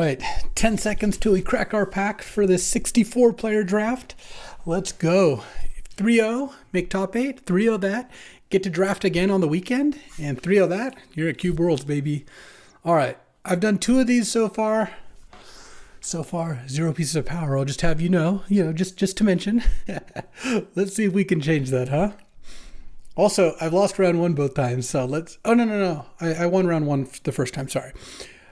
right, 10 seconds till we crack our pack for this 64 player draft. Let's go. 3-0, make top 8, 3-0 that, get to draft again on the weekend, and 3-0 that, you're at Cube Worlds, baby. All right, I've done 2 of these so far. So far, 0 pieces of power. I'll just have you know, just to mention. Let's see if we can change that, huh? Also, I've lost round 1 both times, so let's... Oh, no. I won round 1 the first time, sorry.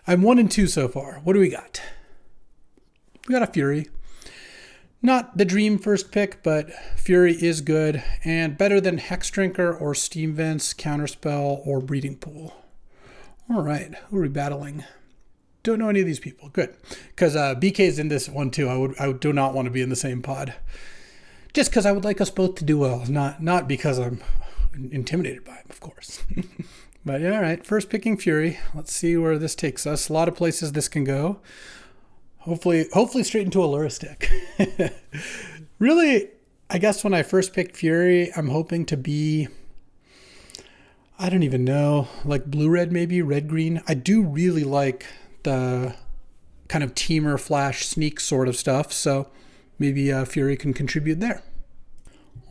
I'm 1-2 so far. What do we got? We got a Fury. Not the dream first pick, but Fury is good and better than Hex Drinker or Steam Vents, Counterspell, or Breeding Pool. All right, who are we battling? Don't know any of these people. Good, because BK's in this one too. I do not want to be in the same pod. Just because I would like us both to do well, not because I'm intimidated by him, of course. But yeah, all right, first picking Fury. Let's see where this takes us. A lot of places this can go. Hopefully straight into a Lura stick. Really, I guess when I first picked Fury, I'm hoping to be, I don't even know, like blue-red maybe, red-green. I do really like the kind of teamer flash sneak sort of stuff, so maybe Fury can contribute there.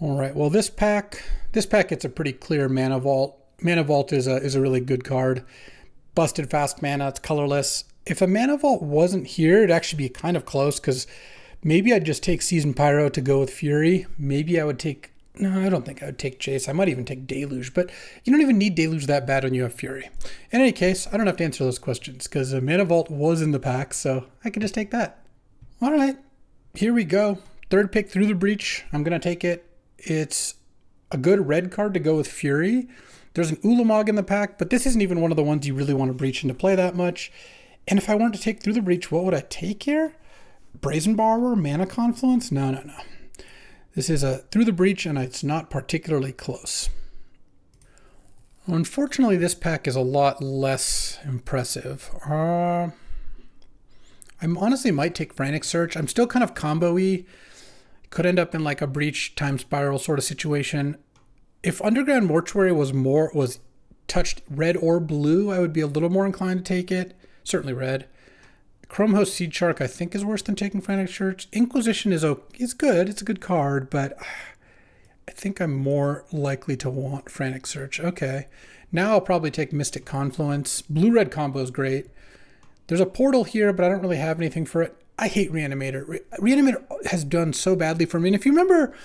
All right, well this pack gets a pretty clear Mana Vault. Mana Vault is a really good card. Busted fast mana, it's colorless. If a Mana Vault wasn't here, it'd actually be kind of close, because maybe I'd just take Season Pyro to go with Fury. Maybe I would take... No, I don't think I would take Jace. I might even take Deluge, but you don't even need Deluge that bad when you have Fury. In any case, I don't have to answer those questions, because a Mana Vault was in the pack, so I can just take that. All right, here we go. Third pick, Through the Breach. I'm going to take it. It's a good red card to go with Fury. There's an Ulamog in the pack, but this isn't even one of the ones you really want to breach into play that much. And if I wanted to take Through the Breach, what would I take here? Brazen Borrower, Mana Confluence? No. This is a Through the Breach, and it's not particularly close. Unfortunately, this pack is a lot less impressive. I honestly might take Frantic Search. I'm still kind of combo-y. Could end up in like a Breach time Spiral sort of situation. If Underground Mortuary was touched red or blue, I would be a little more inclined to take it. Certainly red. Chrome Host Seed Shark I think is worse than taking Frantic Search. Inquisition is good. It's a good card, but I think I'm more likely to want Frantic Search. Okay. Now I'll probably take Mystic Confluence. Blue-red combo is great. There's a portal here, but I don't really have anything for it. I hate Reanimator. Reanimator has done so badly for me. And if you remember,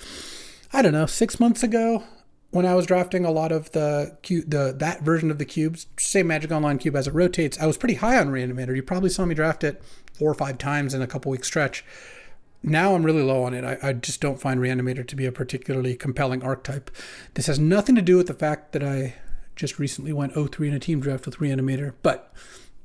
I don't know, 6 months ago, when I was drafting a lot of that version of the cubes, same Magic Online cube as it rotates, I was pretty high on Reanimator. You probably saw me draft it 4 or 5 times in a couple week stretch. Now I'm really low on it. I just don't find Reanimator to be a particularly compelling archetype. This has nothing to do with the fact that I just recently went 0-3 in a team draft with Reanimator, but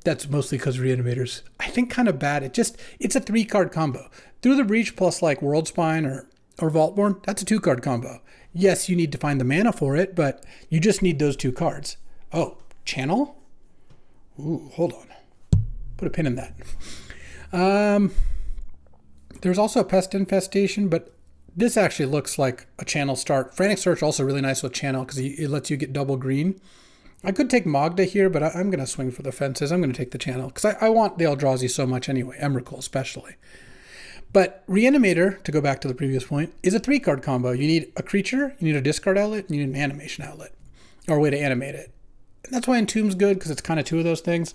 that's mostly because Reanimator's, I think, kind of bad. It's a 3-card combo. Through the Breach plus like World Spine or Vaultborn, that's a 2-card combo. Yes, you need to find the mana for it, but you just need those 2 cards. Oh, Channel? Ooh, hold on. Put a pin in that. There's also a Pest Infestation, but this actually looks like a Channel start. Frantic Search also really nice with Channel because it lets you get double green. I could take Magda here, but I'm going to swing for the fences. I'm going to take the Channel because I want the Eldrazi so much anyway, Emrakul especially. But Reanimator, to go back to the previous point, is a 3-card combo. You need a creature, you need a discard outlet, and you need an animation outlet, or a way to animate it. And that's why Entomb's good, because it's kind of 2 of those things.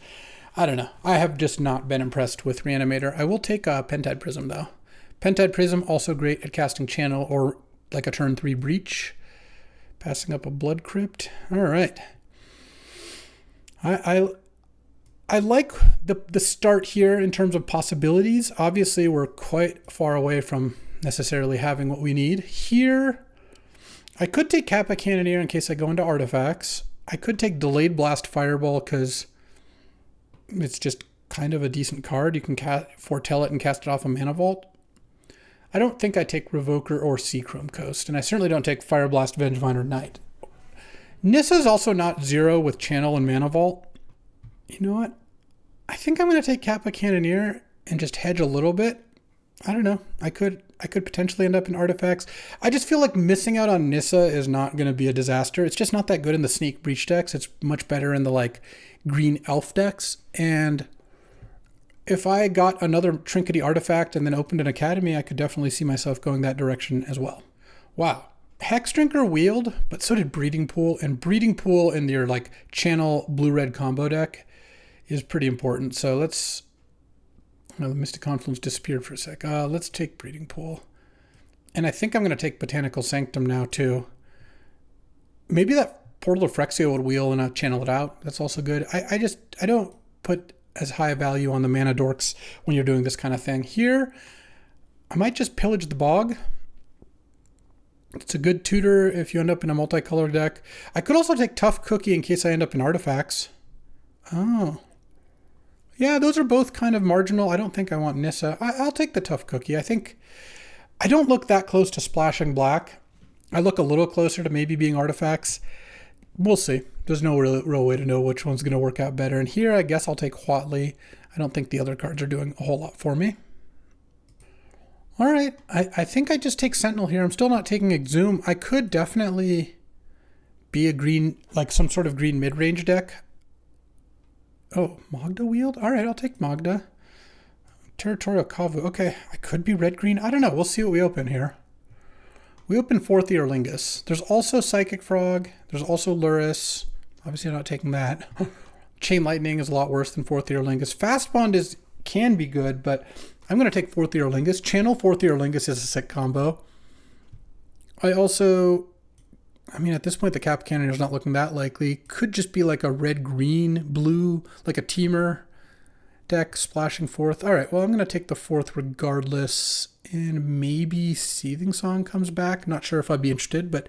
I don't know. I have just not been impressed with Reanimator. I will take Pentad Prism, though. Pentad Prism, also great at casting Channel or like a turn 3 Breach. Passing up a Blood Crypt. All right. I like the start here in terms of possibilities. Obviously, we're quite far away from necessarily having what we need. Here, I could take Kappa Cannoneer in case I go into artifacts. I could take Delayed Blast Fireball because it's just kind of a decent card. You can foretell it and cast it off a Mana Vault. I don't think I take Revoker or Seachrome Coast, and I certainly don't take Fire Blast, Vengevine, or Knight. Nissa's also not 0 with Channel and Mana Vault. You know what? I think I'm going to take Kappa Cannoneer and just hedge a little bit. I don't know. I could potentially end up in artifacts. I just feel like missing out on Nissa is not going to be a disaster. It's just not that good in the Sneak Breach decks. It's much better in the like green elf decks. And if I got another trinkety artifact and then opened an academy, I could definitely see myself going that direction as well. Wow. Hex Drinker wheeled, but so did Breeding Pool. And Breeding Pool in your like channel blue-red combo deck is pretty important. So let's... Oh, the Mystic Confluence disappeared for a sec. Let's take Breeding Pool. And I think I'm going to take Botanical Sanctum now too. Maybe that Portal of Phyrexia would wheel and channel it out. That's also good. I don't put as high a value on the mana dorks when you're doing this kind of thing. Here, I might just pillage the bog. It's a good tutor if you end up in a multicolor deck. I could also take Tough Cookie in case I end up in artifacts. Oh. Yeah, those are both kind of marginal. I don't think I want Nissa. I'll take the Tough Cookie. I don't look that close to splashing black. I look a little closer to maybe being artifacts. We'll see. There's no real way to know which one's going to work out better. And here, I guess I'll take Huatley. I don't think the other cards are doing a whole lot for me. All right. I think I just take Sentinel here. I'm still not taking Exhume. I could definitely be a green, like some sort of green mid-range deck. Oh, Magda wheeled? All right, I'll take Magda. Territorial Kavu. Okay, I could be red-green. I don't know. We'll see what we open here. We open 4th Eorlingas. There's also Psychic Frog. There's also Luris. Obviously, I'm not taking that. Chain Lightning is a lot worse than 4th Eorlingas. Fast Bond can be good, but I'm going to take 4th Eorlingas. Channel 4th Eorlingas is a sick combo. I also... I mean, at this point, the Cap Cannoneer is not looking that likely. Could just be like a red, green, blue, like a Teamer deck splashing 4th. All right, well, I'm going to take the 4th regardless. And maybe Seething Song comes back. Not sure if I'd be interested, but...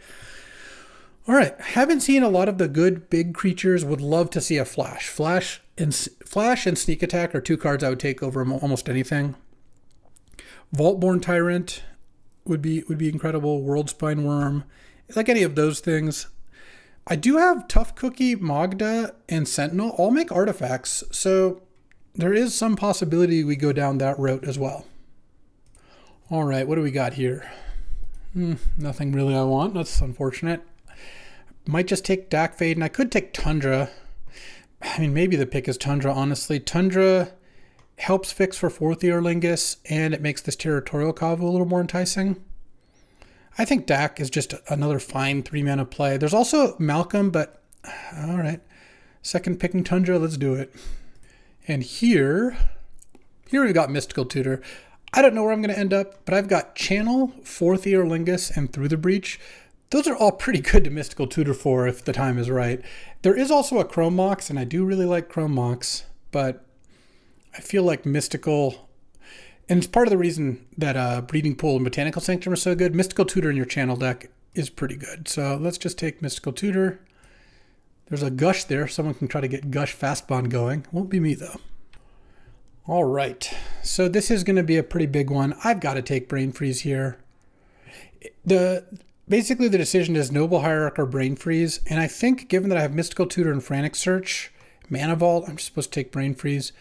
All right, haven't seen a lot of the good big creatures. Would love to see a Flash. Flash and Sneak Attack are 2 cards I would take over almost anything. Vaultborn Tyrant would be incredible. Worldspine Worm. Like any of those things. I do have Tough Cookie, Magda, and Sentinel all make artifacts, so there is some possibility we go down that route as well. All right, what do we got here? Nothing really I want. That's unfortunate. Might just take Dak Fade, and I could take Tundra. I mean, maybe the pick is Tundra, honestly. Tundra helps fix for 4th Eorlingas, and it makes this Territorial Kavu a little more enticing. I think Dak is just another fine 3-mana play. There's also Malcolm, but all right. Second picking Tundra, let's do it. And here we've got Mystical Tutor. I don't know where I'm going to end up, but I've got Channel, 4th Eorlingas, and Through the Breach. Those are all pretty good to Mystical Tutor for if the time is right. There is also a Chrome Mox, and I do really like Chrome Mox, but I feel like Mystical... And it's part of the reason that Breeding Pool and Botanical Sanctum are so good. Mystical Tutor in your channel deck is pretty good. So let's just take Mystical Tutor. There's a Gush there. Someone can try to get Gush Fast Bond going. Won't be me, though. All right. So this is going to be a pretty big one. I've got to take Brain Freeze here. Basically, the decision is Noble Hierarch or Brain Freeze. And I think, given that I have Mystical Tutor and Frantic Search, Mana Vault, I'm just supposed to take Brain Freeze.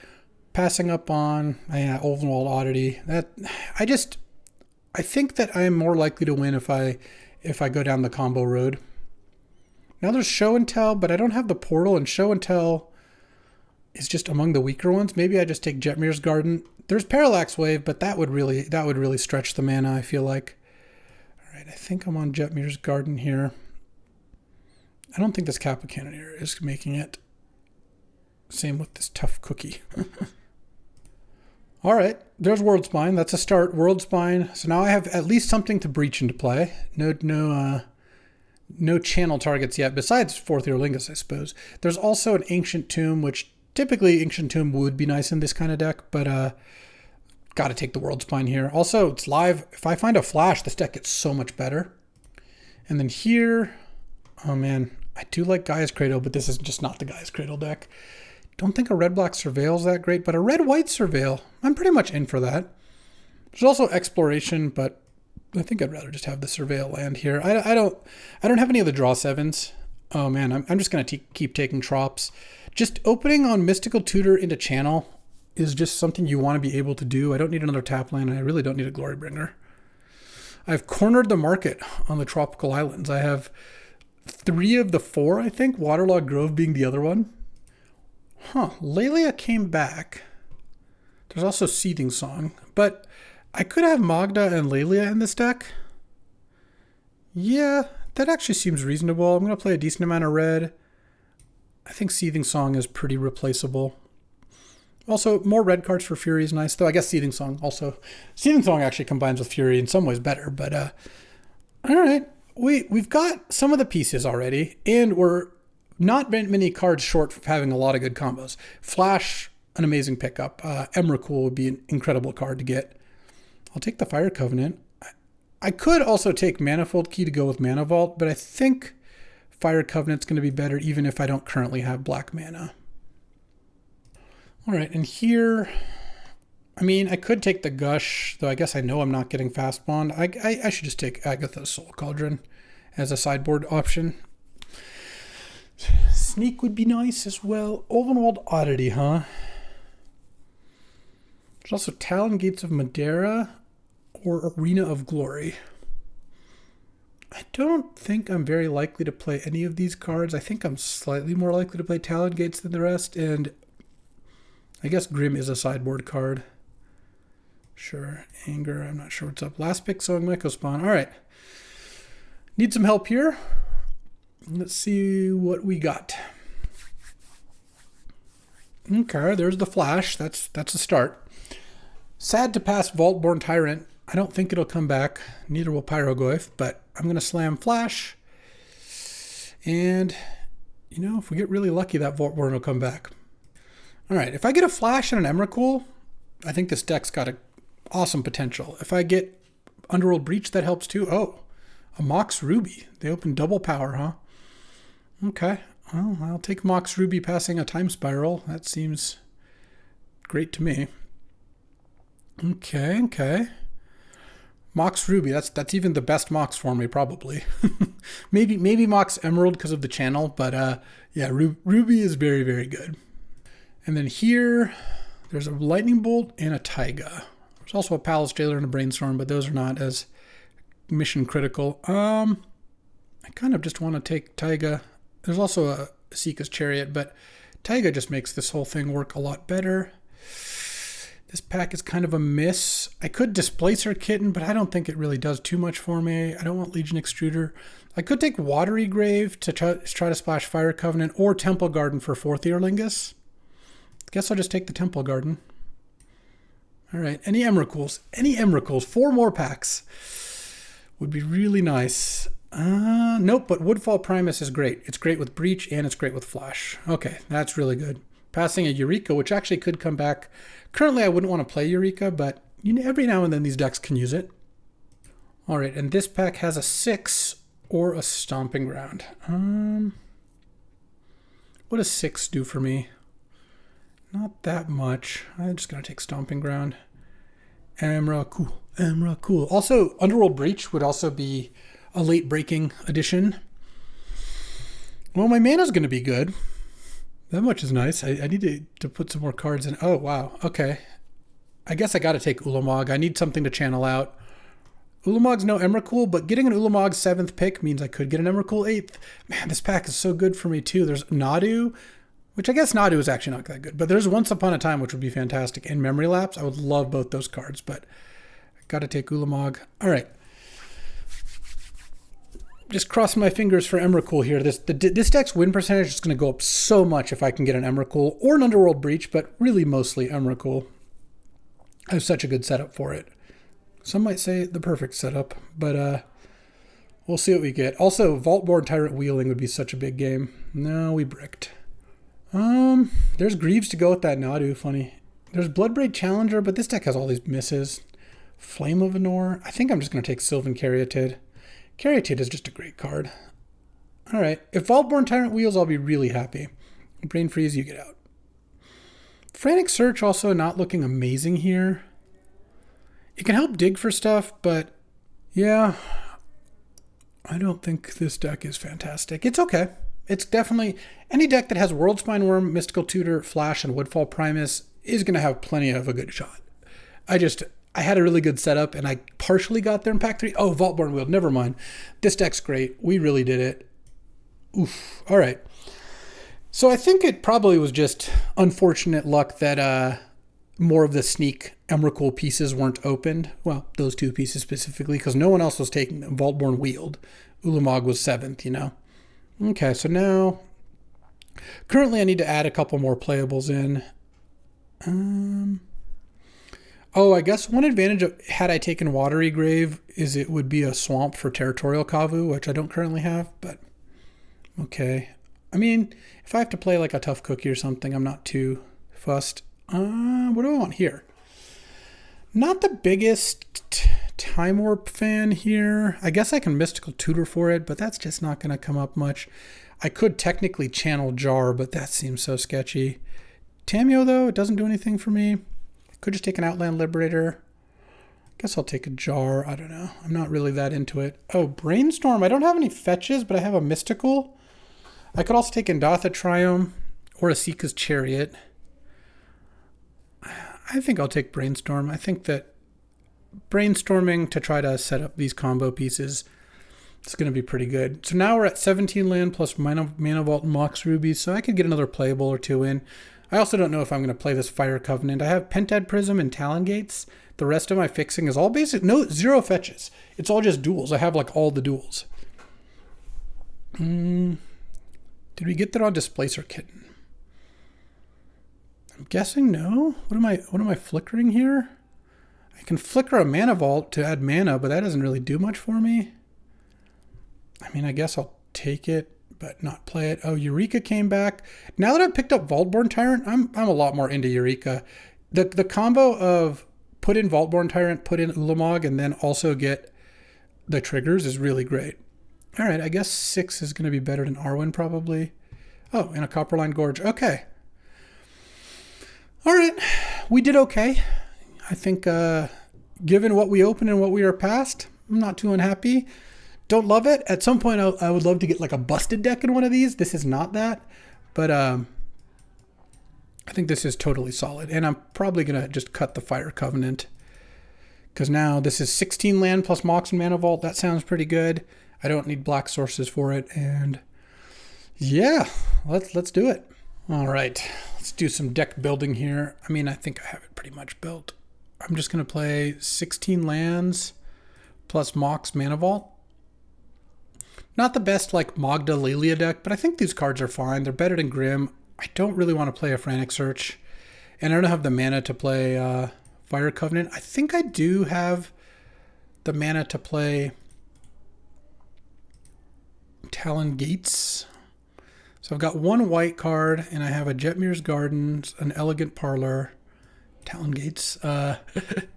Passing up on Ulvenwald Oddity. I think that I am more likely to win if I go down the combo road. Now there's Show and Tell, but I don't have the Portal, and Show and Tell is just among the weaker ones. Maybe I just take Jetmir's Garden. There's Parallax Wave, but that would really stretch the mana, I feel like. All right, I think I'm on Jetmir's Garden here. I don't think this Kappa Cannoneer is making it. Same with this Tough Cookie. All right, there's World Spine. That's a start. World Spine. So now I have at least something to breach into play. No channel targets yet, besides 4th Eorlingas, I suppose. There's also an Ancient Tomb, which typically Ancient Tomb would be nice in this kind of deck, but got to take the World Spine here. Also, it's live. If I find a Flash, this deck gets so much better. And then here, oh man, I do like Gaia's Cradle, but this is just not the Gaia's Cradle deck. Don't think a red-black Surveil is that great, but a red-white Surveil, I'm pretty much in for that. There's also Exploration, but I think I'd rather just have the Surveil land here. I don't have any of the draw 7s. Oh man, I'm just going to keep taking Trops. Just opening on Mystical Tutor into Channel is just something you want to be able to do. I don't need another tap land, and I really don't need a Glorybringer. I've cornered the market on the tropical islands. I have 3 of the 4, I think, Waterlogged Grove being the other one. Huh, Lelia came back. There's also Seething Song, but I could have Magda and Lelia in this deck. Yeah, that actually seems reasonable. I'm going to play a decent amount of red. I think Seething Song is pretty replaceable. Also, more red cards for Fury is nice, though I guess Seething Song also. Seething Song actually combines with Fury in some ways better, but all right. We've got some of the pieces already, and we're not many cards short of having a lot of good combos. Flash, an amazing pickup. Emrakul would be an incredible card to get. I'll take the Fire Covenant. I could also take Manifold Key to go with Mana Vault, but I think Fire Covenant's going to be better even if I don't currently have black mana. All right, and here, I mean, I could take the Gush, though I guess I know I'm not getting Fast Bond. I should just take Agatha's Soul Cauldron as a sideboard option. Sneak would be nice as well. Ulvenwald Oddity, huh? There's also Talon Gates of Madeira or Arena of Glory. I don't think I'm very likely to play any of these cards. I think I'm slightly more likely to play Talon Gates than the rest, and I guess Grim is a sideboard card. Sure. Anger, I'm not sure what's up. Last pick, Sowing Mycospawn. All right. Need some help here. Let's see what we got. Okay, there's the Flash. That's a start. Sad to pass Vaultborn Tyrant. I don't think it'll come back. Neither will Pyrogoyf, but I'm going to slam Flash. And, you know, if we get really lucky, that Vaultborn will come back. All right, if I get a Flash and an Emrakul, I think this deck's got an awesome potential. If I get Underworld Breach, that helps too. Oh, a Mox Ruby. They open double power, huh? Okay, well, I'll take Mox Ruby passing a Time Spiral. That seems great to me. Okay. Mox Ruby, that's even the best Mox for me, probably. maybe Mox Emerald because of the channel, but yeah, Ruby is very, very good. And then here, there's a Lightning Bolt and a Taiga. There's also a Palace Jailer and a Brainstorm, but those are not as mission critical. I kind of just want to take Taiga. There's also a Sika's Chariot, but Taiga just makes this whole thing work a lot better. This pack is kind of a miss. I could Displacer Kitten, but I don't think it really does too much for me. I don't want Legion Extruder. I could take Watery Grave to try to splash Fire Covenant or Temple Garden for 4th Eorlingas. Guess I'll just take the Temple Garden. All right, any Emrakuls? 4 more packs would be really nice. Nope, but Woodfall Primus is great. It's great with Breach and it's great with Flash. Okay, that's really good. Passing a Eureka, which actually could come back. Currently, I wouldn't want to play Eureka, but every now and then these decks can use it. All right, and this pack has a 6 or a Stomping Ground. What does 6 do for me? Not that much. I'm just going to take Stomping Ground. Emrakul. Also, Underworld Breach would also be a late breaking addition. Well, my mana's going to be good. That much is nice. I need to put some more cards in. Oh, wow. Okay. I guess I got to take Ulamog. I need something to channel out. Ulamog's no Emrakul, but getting an Ulamog 7th pick means I could get an Emrakul 8th. Man, this pack is so good for me, too. There's Nadu, which I guess Nadu is actually not that good, but there's Once Upon a Time, which would be fantastic. And Memory Lapse, I would love both those cards, but I got to take Ulamog. All right. Just crossing my fingers for Emrakul here. This deck's win percentage is going to go up so much if I can get an Emrakul or an Underworld Breach, but really mostly Emrakul. I have such a good setup for it. Some might say the perfect setup, but we'll see what we get. Also, Vaultborn Tyrant Wheeling would be such a big game. No, we bricked. There's Greaves to go with that Nadu. Funny. There's Bloodbraid Challenger, but this deck has all these misses. Flame of Anor. I think I'm just going to take Sylvan Caryatid. Caryatid is just a great card. All right. If Vaultborn Tyrant wheels, I'll be really happy. Brain Freeze, you get out. Frantic Search also not looking amazing here. It can help dig for stuff, but yeah, I don't think this deck is fantastic. It's okay. It's definitely any deck that has World Spine Worm, Mystical Tutor, Flash, and Woodfall Primus is going to have plenty of a good shot. I had a really good setup, and I partially got there in pack 3. Oh, Vaultborn Wheel, never mind. This deck's great. We really did it. Oof. All right. So I think it probably was just unfortunate luck that more of the sneak Emrakul pieces weren't opened. Well, those two pieces specifically, because no one else was taking them. Vaultborn Wheeled. Ulamog was 7th, you know. Okay, so now, currently I need to add a couple more playables in. Oh, I guess one advantage of had I taken Watery Grave is it would be a swamp for Territorial Kavu, which I don't currently have, but okay. I mean, if I have to play like a tough cookie or something, I'm not too fussed. What do I want here? Not the biggest Time Warp fan here. I guess I can Mystical Tutor for it, but that's just not going to come up much. I could technically channel Jar, but that seems so sketchy. Tameo, though, it doesn't do anything for me. Could just take an Outland Liberator. Guess I'll take a Jar. I don't know. I'm not really that into it. Oh, Brainstorm. I don't have any fetches, but I have a Mystical. I could also take Indatha Triome or Asika's Chariot. I think I'll take Brainstorm. I think that brainstorming to try to set up these combo pieces is going to be pretty good. So now we're at 17 land plus Mana Vault and Mox Rubies, so I could get another playable or two in. I also don't know if I'm going to play this Fire Covenant. I have Pentad Prism and Talon Gates. The rest of my fixing is all basic. No, 0 fetches. It's all just duels. I have like all the duels. Did we get that on Displacer Kitten? I'm guessing no. What am I flickering here? I can flicker a Mana Vault to add mana, but that doesn't really do much for me. I mean, I guess I'll take it, but not play it. Oh, Eureka came back. Now that I've picked up Vaultborn Tyrant, I'm a lot more into Eureka. The combo of put in Vaultborn Tyrant, put in Ulamog, and then also get the triggers is really great. All right, I guess 6 is going to be better than Arwen probably. Oh, and a Copperline Gorge. Okay. All right, we did okay. I think given what we opened and what we are past, I'm not too unhappy. Don't love it. At some point, I would love to get like a busted deck in one of these. This is not that, but I think this is totally solid. And I'm probably going to just cut the Fire Covenant because now this is 16 land plus Mox and Mana Vault. That sounds pretty good. I don't need black sources for it. And yeah, let's do it. All right, let's do some deck building here. I mean, I think I have it pretty much built. I'm just going to play 16 lands plus Mox Mana Vault. Not the best like Magda Lelia deck, but I think these cards are fine. They're better than Grim. I don't really want to play a Frantic Search. And I don't have the mana to play Fire Covenant. I think I do have the mana to play Talon Gates. So I've got one white card, and I have a Jetmir's Gardens, an Elegant Parlor, Talon Gates,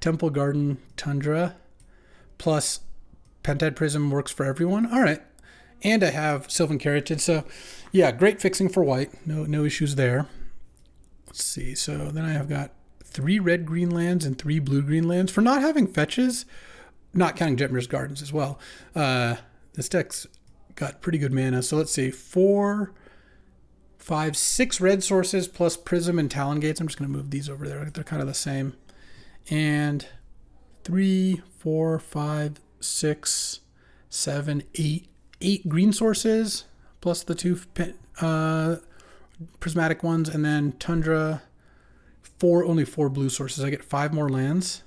Temple Garden Tundra, plus Pentad Prism works for everyone. All right. And I have Sylvan Caryatid. So, yeah, great fixing for white. No issues there. Let's see. So then I have got 3 red-green lands and 3 blue-green lands. For not having fetches, not counting Jetmir's Gardens as well, this deck's got pretty good mana. So let's see. 4, 5, 6 red sources plus Prism and Talon Gates. I'm just going to move these over there. They're kind of the same. And 3, 4, 5, 6, 7, 8 green sources plus the 2 prismatic ones, and then Tundra, only 4 blue sources. I get 5 more lands.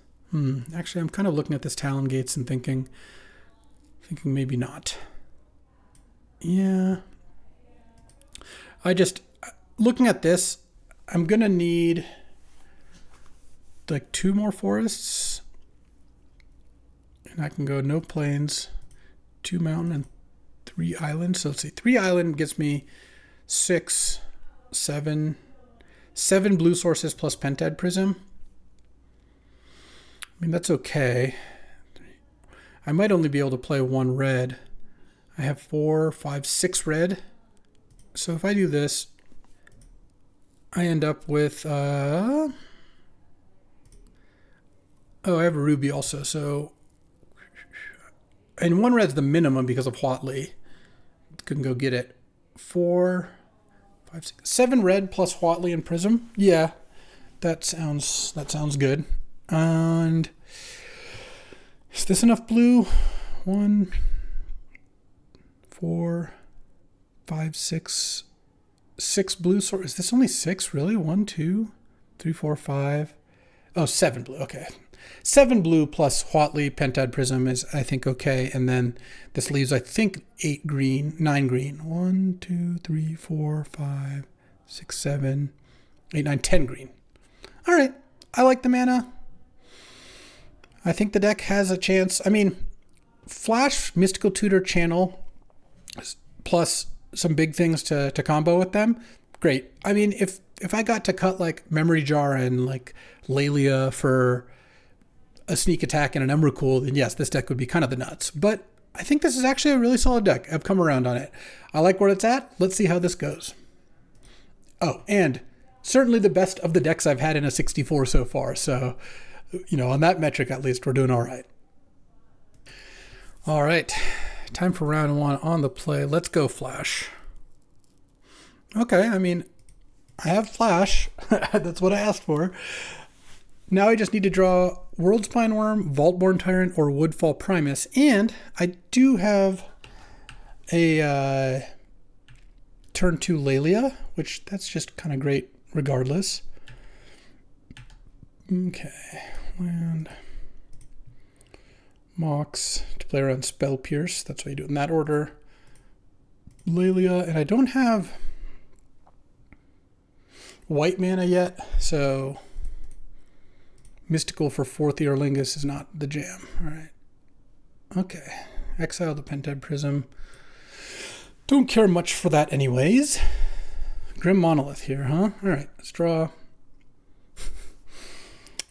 Actually, I'm kind of looking at this Talon Gates and thinking maybe not. Yeah. Looking at this, I'm going to need like 2 more forests. And I can go no plains, 2 mountain, and 3 islands. So let's see, 3 island gets me 7 blue sources plus Pentad Prism. I mean, that's okay. I might only be able to play 1 red. I have 4, 5, 6 red. So if I do this, I end up with, I have a ruby also. So, and 1 red's the minimum because of Huatli. Couldn't go get it. 4, 5, 6, 7 red plus Huatli and Prism. Yeah, that sounds good. And is this enough blue? 1, 4, 5, 6 blue sources. Is this only 6 really? 1, 2, 3, 4, 5. Oh, 7 blue. Okay. 7 blue plus Huatley Pentad Prism is, I think, okay. And then this leaves, I think, 8 green, 9 green. 1, 2, 3, 4, 5, 6, 7, 8, 9, 10 green. All right. I like the mana. I think the deck has a chance. I mean, Flash, Mystical Tutor, Channel, plus some big things to combo with them, great. I mean, if I got to cut like Memory Jar and like Lelia for a sneak attack and an Emrakul, then yes, this deck would be kind of the nuts. But I think this is actually a really solid deck. I've come around on it. I like where it's at. Let's see how this goes. Oh, and certainly the best of the decks I've had in a 64 so far. So, you know, on that metric at least, we're doing all right. All right, time for round 1 on the play. Let's go Flash. Okay, I mean, I have Flash. That's what I asked for. Now I just need to draw World Spine Worm, Vaultborn Tyrant, or Woodfall Primus. And I do have a turn 2 Lelia, which that's just kind of great regardless. Okay, land. Mox to play around Spell Pierce. That's what you do in that order. Lelia, and I don't have white mana yet, so Mystical for 4th Eorlingas is not the jam. All right. Okay. Exile the Pentad Prism. Don't care much for that anyways. Grim Monolith here, huh? All right. Let's draw.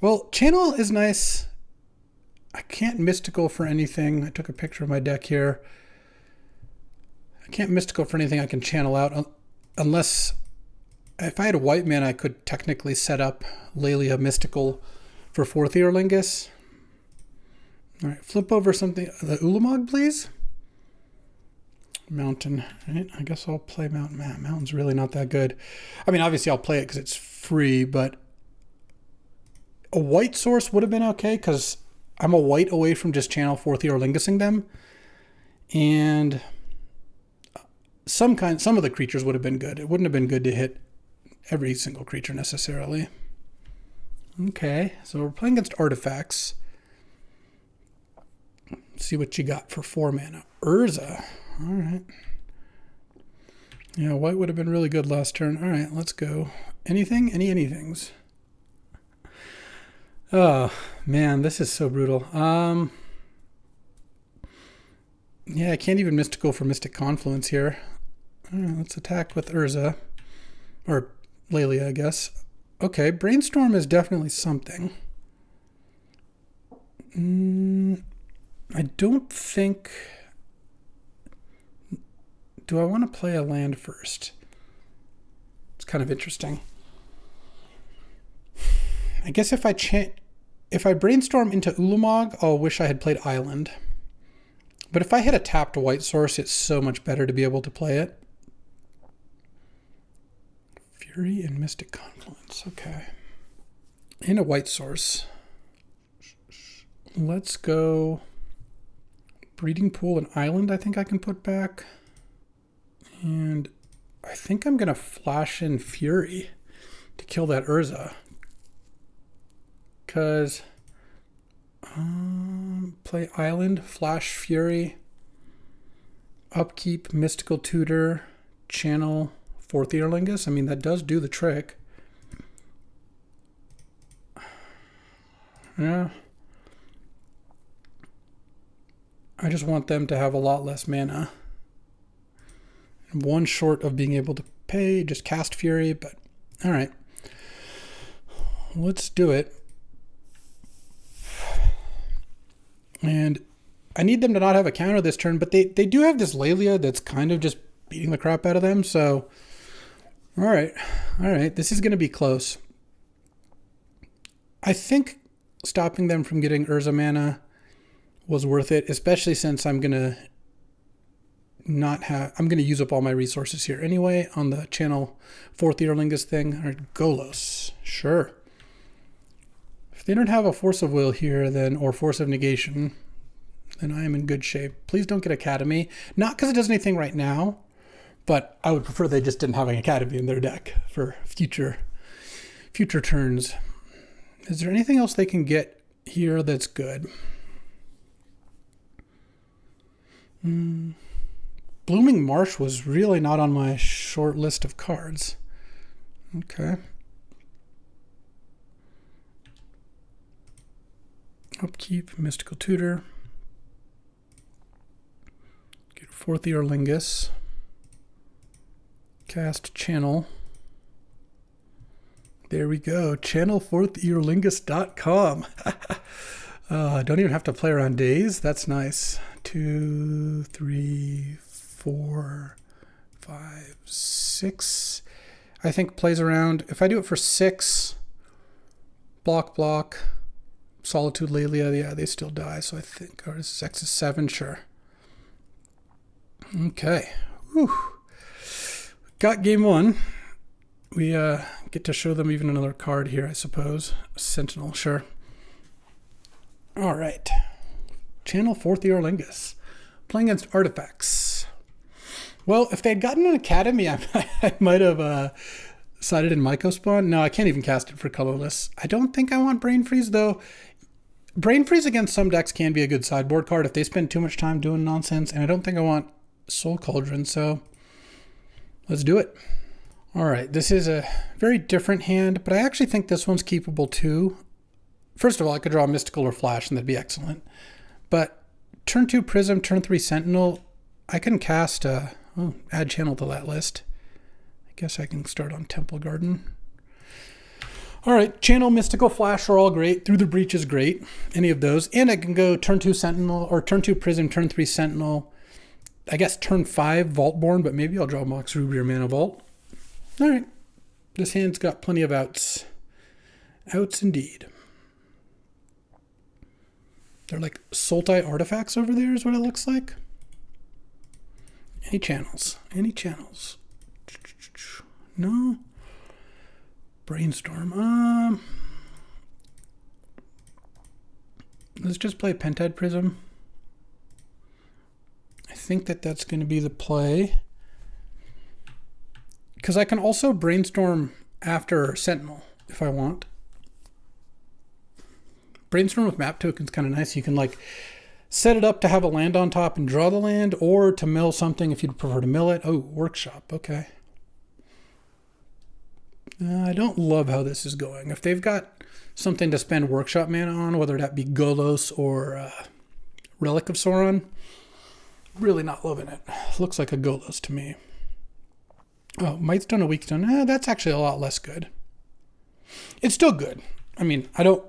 Well, Channel is nice. I can't Mystical for anything. I took a picture of my deck here. I can't Mystical for anything I can channel out unless if I had a white mana, I could technically set up Lelia Mystical for 4th Eorlingas. All right, flip over something. The Ulamog, please. Mountain. Right? I guess I'll play Mountain. Man, Mountain's really not that good. I mean, obviously I'll play it because it's free, but a white source would have been okay because I'm a white away from just channel 4th Eorlingasing them. And some of the creatures would have been good. It wouldn't have been good to hit every single creature necessarily. Okay, so we're playing against artifacts. Let's see what you got for 4 mana. Urza. All right. Yeah, white would have been really good last turn. All right, let's go. Anything? Anythings? Oh, man, this is so brutal. Yeah, I can't even Mystical for Mystic Confluence here. All right, let's attack with Urza. Or Lelia, I guess. Okay, Brainstorm is definitely something. I don't think... Do I want to play a land first? It's kind of interesting. I guess if I Brainstorm into Ulamog, I'll wish I had played Island. But if I hit a tapped white source, it's so much better to be able to play it. Fury and Mystic Confluence. Okay. And a white source. Let's go Breeding Pool and Island I think I can put back. And I think I'm going to flash in Fury to kill that Urza. Because play Island, flash Fury, upkeep, Mystical Tutor, channel 4th Eorlingas. I mean, that does do the trick. Yeah. I just want them to have a lot less mana. One short of being able to pay, just cast Fury, but all right. Let's do it. And I need them to not have a counter this turn, but they do have this Lelia that's kind of just beating the crap out of them, so all right, this is going to be close. I think stopping them from getting Urza mana was worth it, especially since I'm going to use up all my resources here anyway on the channel 4th Eorlingas thing. All right, Golos, sure. If they don't have a Force of Will here, then or Force of Negation, then I am in good shape. Please don't get Academy. Not because it does anything right now, but I would prefer they just didn't have an Academy in their deck for future turns. Is there anything else they can get here that's good? Blooming Marsh was really not on my short list of cards. Okay. Upkeep, Mystical Tutor. Get 4th Eorlingas. Cast Channel. There we go. Channel 4thEorlingas.com. Don't even have to play around days. That's nice. 2, 3, 4, 5, 6. I think plays around. If I do it for 6, block, Solitude Lelia, yeah, they still die. So I think, or this is X is 7, sure. Okay. Whew. Got game 1. We get to show them even another card here, I suppose. Sentinel, sure. All right. Channel 4th Eorlingas. Playing against artifacts. Well, if they'd gotten an Academy, I might have sided in Mycospawn. No, I can't even cast it for colorless. I don't think I want Brain Freeze, though. Brain Freeze against some decks can be a good sideboard card if they spend too much time doing nonsense, and I don't think I want Soul Cauldron, so let's do it. All right, this is a very different hand, but I actually think this one's keepable too. First of all, I could draw a Mystical or Flash, and that'd be excellent. But turn 2 Prism, turn 3 Sentinel, I can cast, add channel to that list. I guess I can start on Temple Garden. All right, Channel, Mystical, Flash are all great. Through the Breach is great, any of those. And I can go turn 2 Sentinel, or turn 2 Prism, turn 3 Sentinel. I guess turn 5 Vaultborn, but maybe I'll draw Mox Ruby or Mana Vault. All right, this hand's got plenty of outs. Outs indeed. They're like Sultai artifacts over there is what it looks like. Any channels? Any channels? No. Brainstorm. Let's just play Pentad Prism. I think that's going to be the play. Because I can also Brainstorm after Sentinel if I want. Brainstorm with map tokens kind of nice. You can like set it up to have a land on top and draw the land, or to mill something if you'd prefer to mill it. Oh, Workshop. Okay. I don't love how this is going. If they've got something to spend Workshop mana on, whether that be Golos or Relic of Sauron, really not loving it. Looks like a Golos to me. Oh, Mightstone, a Weakstone. That's actually a lot less good. It's still good. I mean, I'm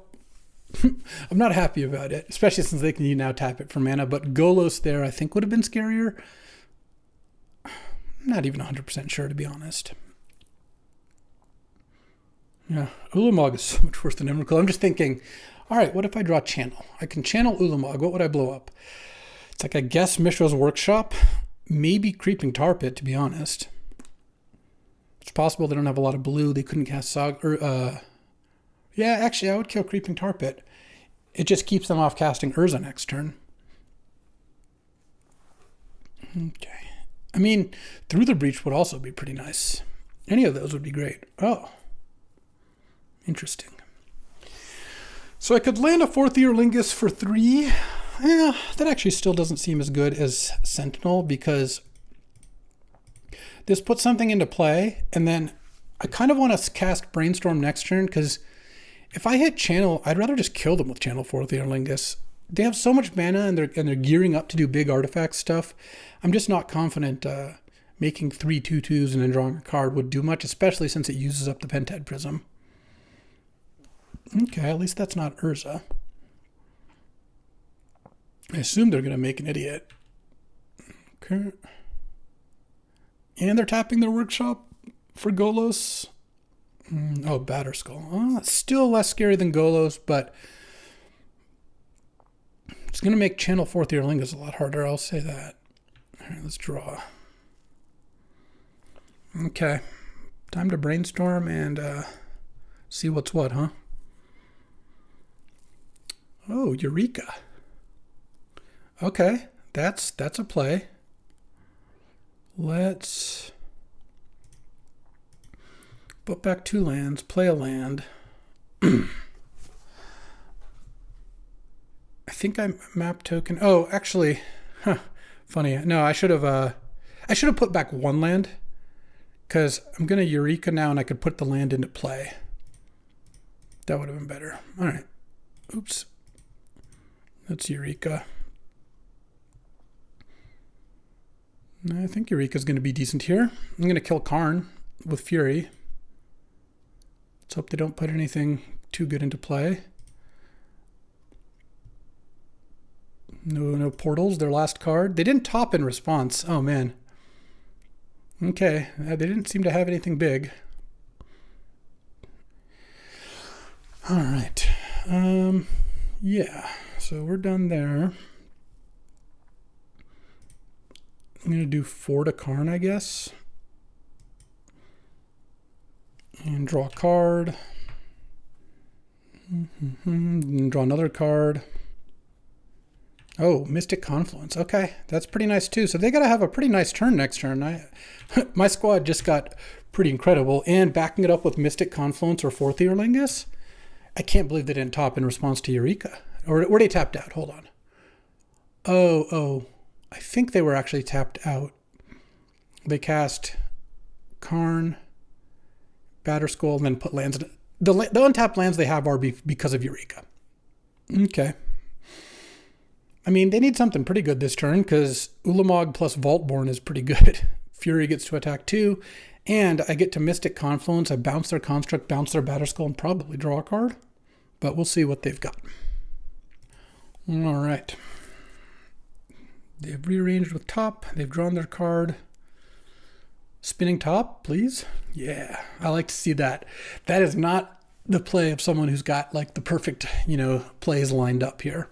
not happy about it, especially since they can now tap it for mana, but Golos there I think would have been scarier. I'm not even 100% sure, to be honest. Yeah, Ulamog is so much worse than Emrakul. I'm just thinking, all right, what if I draw Channel? I can channel Ulamog. What would I blow up? It's like, I guess Mishra's Workshop, maybe Creeping Tar Pit, to be honest. It's possible they don't have a lot of blue. They couldn't cast Saga. Yeah, actually, I would kill Creeping Tar Pit. It just keeps them off casting Urza next turn. Okay. I mean, Through the Breach would also be pretty nice. Any of those would be great. Oh. Interesting. So I could land a 4th Eorlingas for 3. Yeah, that actually still doesn't seem as good as Sentinel, because this puts something into play, and then I kind of want to cast Brainstorm next turn, because if I hit Channel, I'd rather just kill them with Channel 4th Eorlingas. They have so much mana, and they're gearing up to do big artifact stuff. I'm just not confident making 3 2/2s and then drawing a card would do much, especially since it uses up the Pentad Prism. Okay, at least that's not Urza. I assume they're going to make an idiot. Okay. And they're tapping their Workshop for Golos. Oh, Batterskull. Oh, it's still less scary than Golos, but it's going to make Channel 4th Eorlingas a lot harder, I'll say that. All right, let's draw. Okay. Time to Brainstorm and see what's what, huh? Oh, Eureka. Okay, that's a play. Let's put back 2 lands, play a land. I think I'm map token. Oh, actually, funny. No, I should have put back one land because I'm going to Eureka now and I could put the land into play. That would have been better. All right. Oops. That's Eureka. I think Eureka's going to be decent here. I'm going to kill Karn with Fury. Let's hope they don't put anything too good into play. No portals, their last card. They didn't top in response. Oh, man. Okay, they didn't seem to have anything big. All right. Yeah, so we're done there. I'm going to do 4 to Karn, I guess. And draw a card. And draw another card. Oh, Mystic Confluence. Okay, that's pretty nice too. So they got to have a pretty nice turn next turn. My squad just got pretty incredible. And backing it up with Mystic Confluence or 4th Eorlingas, I can't believe they didn't top in response to Eureka. Or they tapped out. Hold on. Oh. I think they were actually tapped out. They cast Karn, Batterskull, and then put lands in it. The untapped lands they have are because of Eureka. Okay. I mean, they need something pretty good this turn because Ulamog plus Vaultborn is pretty good. Fury gets to attack too. And I get to Mystic Confluence. I bounce their Construct, bounce their Batterskull, and probably draw a card. But we'll see what they've got. All right. They've rearranged with top. They've drawn their card. Spinning top, please. Yeah, I like to see that. That is not the play of someone who's got like the perfect, plays lined up here.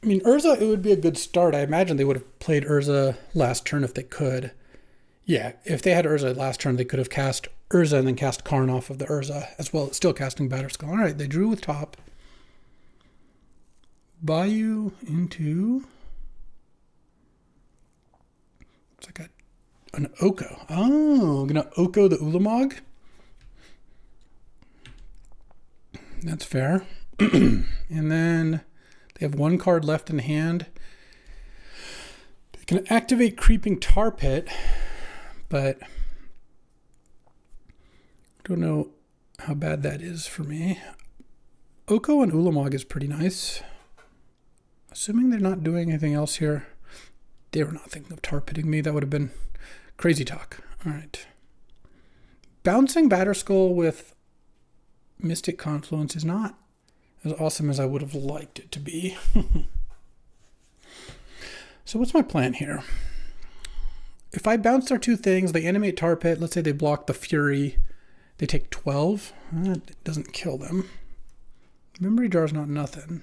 I mean, Urza, it would be a good start. I imagine they would have played Urza last turn if they could. Yeah, if they had Urza last turn, they could have cast Urza and then cast Karn off of the Urza as well, still casting Batterskull. All right, they drew with top. Bayou into... It's like an Oko. Oh, I'm going to Oko the Ulamog. That's fair. And then they have one card left in hand. They can activate Creeping Tar Pit, but I don't know how bad that is for me. Oko and Ulamog is pretty nice. Assuming they're not doing anything else here. They were not thinking of tar pitting me. That would have been crazy talk. All right. Bouncing Batterskull with Mystic Confluence is not as awesome as I would have liked it to be. So what's my plan here? If I bounce their two things, they animate Tar Pit. Let's say they block the Fury. They take 12. That doesn't kill them. Memory Jar's not nothing.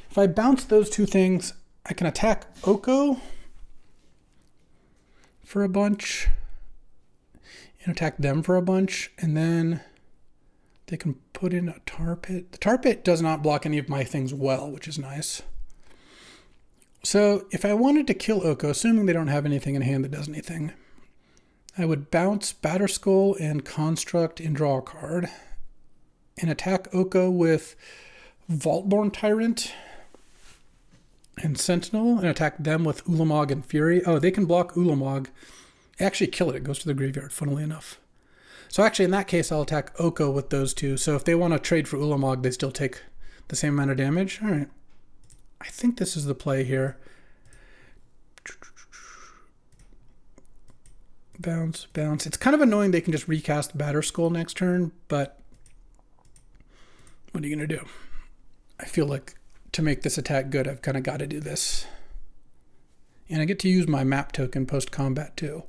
If I bounce those two things, I can attack Oko for a bunch and attack them for a bunch, and then they can put in a Tar Pit. The Tar Pit does not block any of my things well, which is nice. So if I wanted to kill Oko, assuming they don't have anything in hand that does anything, I would bounce Batterskull and Construct and draw a card and attack Oko with Vaultborn Tyrant and Sentinel and attack them with Ulamog and Fury. Oh, they can block Ulamog. Actually kill it. It goes to the graveyard, funnily enough. So actually, in that case, I'll attack Oko with those two. So if they want to trade for Ulamog, they still take the same amount of damage. All right. I think this is the play here. Bounce, bounce. It's kind of annoying they can just recast Batterskull next turn, but what are you going to do? I feel like to make this attack good, I've kind of got to do this. And I get to use my map token post-combat too.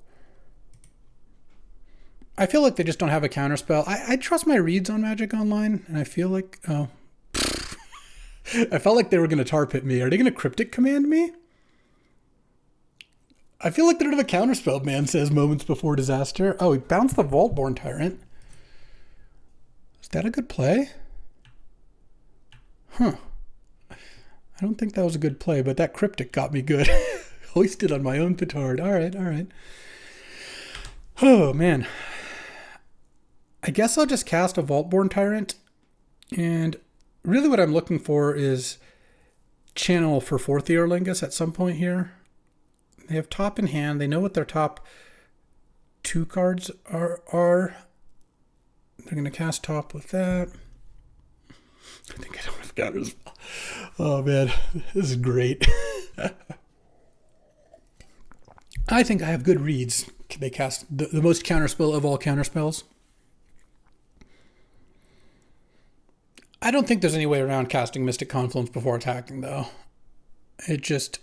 I feel like they just don't have a counterspell. I trust my reads on Magic Online, and I feel like, oh. I felt like they were going to tar pit me. Are they going to cryptic command me? I feel like they don't have a counterspell, man says moments before disaster. Oh, he bounced the Vaultborn Tyrant. Is that a good play? Huh. I don't think that was a good play, but that cryptic got me good. Hoisted on my own petard. All right, all right. Oh, man. I guess I'll just cast a Vaultborn Tyrant and Really what I'm looking for is channel for 4th Eorlingas at some point here. They have top in hand. They know what their top 2 cards are. They're going to cast top with that. I think I don't have counters. Oh man, this is great. I think I have good reads. They cast the most counterspell of all counterspells. I don't think there's any way around casting Mystic Confluence before attacking, though. It just...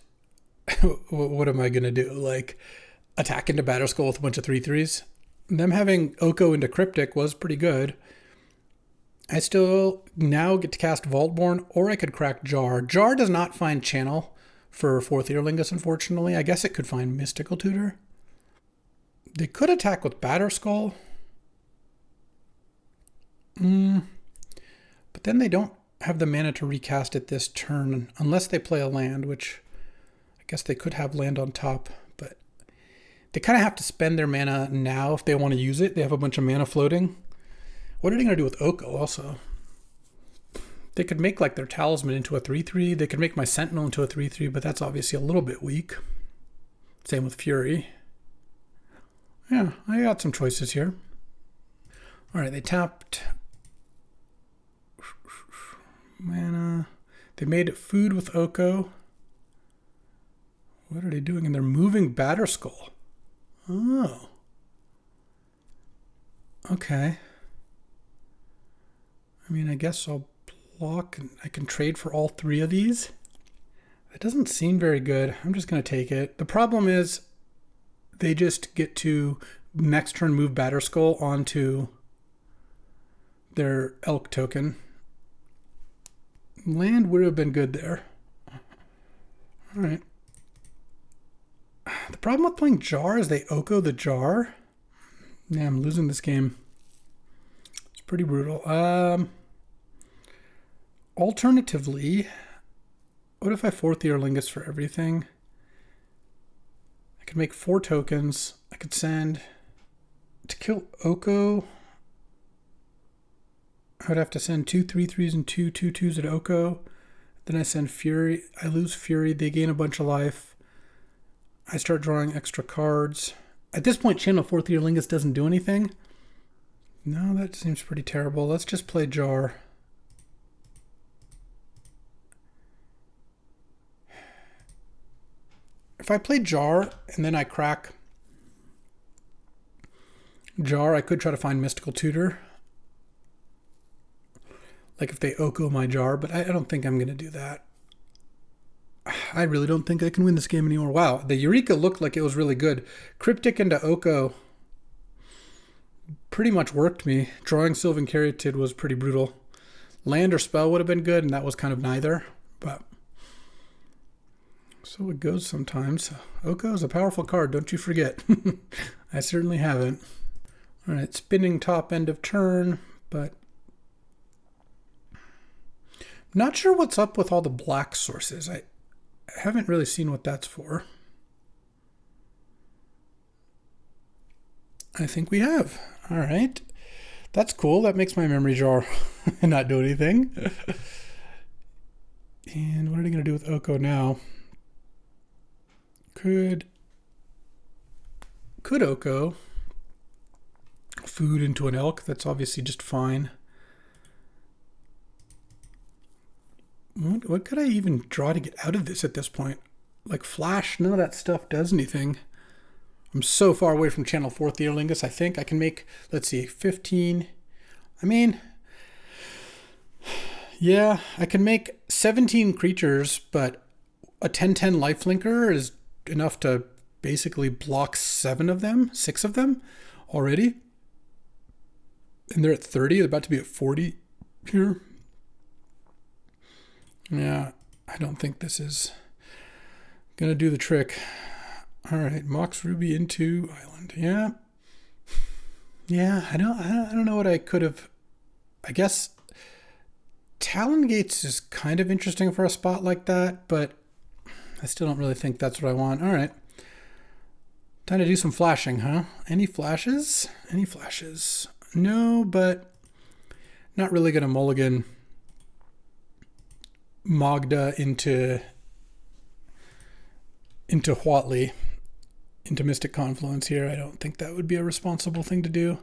what am I going to do? Like, attack into Batterskull with a bunch of 3/3s? Them having Oko into Cryptic was pretty good. I still now get to cast Vaultborn, or I could crack Jar. Jar does not find channel for 4th Eorlingas, unfortunately. I guess it could find Mystical Tutor. They could attack with Batterskull. But then they don't have the mana to recast it this turn, unless they play a land, which I guess they could have land on top, but they kind of have to spend their mana now if they want to use it. They have a bunch of mana floating. What are they going to do with Oko also? They could make like their Talisman into a 3/3. They could make my Sentinel into a 3/3, but that's obviously a little bit weak. Same with Fury. Yeah, I got some choices here. All right, they tapped mana. They made food with Oko. What are they doing? And they're moving Batterskull. Oh. Okay. I mean, I guess I'll block and I can trade for all 3 of these. That doesn't seem very good. I'm just going to take it. The problem is they just get to next turn move Batterskull onto their Elk token. Land would have been good there. All right. The problem with playing Jar is they Oko the Jar. Yeah, I'm losing this game. It's pretty brutal. Alternatively, what if I 4th Eorlingas for everything? I could make 4 tokens. I could send to kill Oko. I would have to send 2 3/3s and 2 2/2s at Oko. Then I send Fury. I lose Fury. They gain a bunch of life. I start drawing extra cards. At this point, channel 4th Eorlingas doesn't do anything. No, that seems pretty terrible. Let's just play Jar. If I play Jar and then I crack Jar, I could try to find Mystical Tutor. Like if they Oko my Jar, but I don't think I'm going to do that. I really don't think I can win this game anymore. Wow, the Eureka looked like it was really good. Cryptic into Oko pretty much worked me. Drawing Sylvan Caryatid was pretty brutal. Land or spell would have been good, and that was kind of neither. But so it goes sometimes. Oko is a powerful card, don't you forget. I certainly haven't. All right, spinning top end of turn, but not sure what's up with all the black sources. I haven't really seen what that's for. I think we have. All right. That's cool. That makes my memory jar not do anything. And what are they going to do with Oko now? Could Oko food into an elk? That's obviously just fine. What could I even draw to get out of this at this point? Like flash, none of that stuff does anything. I'm so far away from channel 4th Eorlingas. I think I can make, let's see, 15. I mean, yeah, I can make 17 creatures, but a 10/10 lifelinker is enough to basically block 7 of them, 6 of them already. And they're at 30, they're about to be at 40 here. Yeah, I don't think this is going to do the trick. All right, Mox Ruby into Island. Yeah. Yeah, I don't know what I could have. I guess Talon Gates is kind of interesting for a spot like that, but I still don't really think that's what I want. All right. Time to do some flashing, huh? Any flashes? Any flashes? No, but not really going to mulligan Magda into Huatli, into Mystic Confluence here. I don't think that would be a responsible thing to do.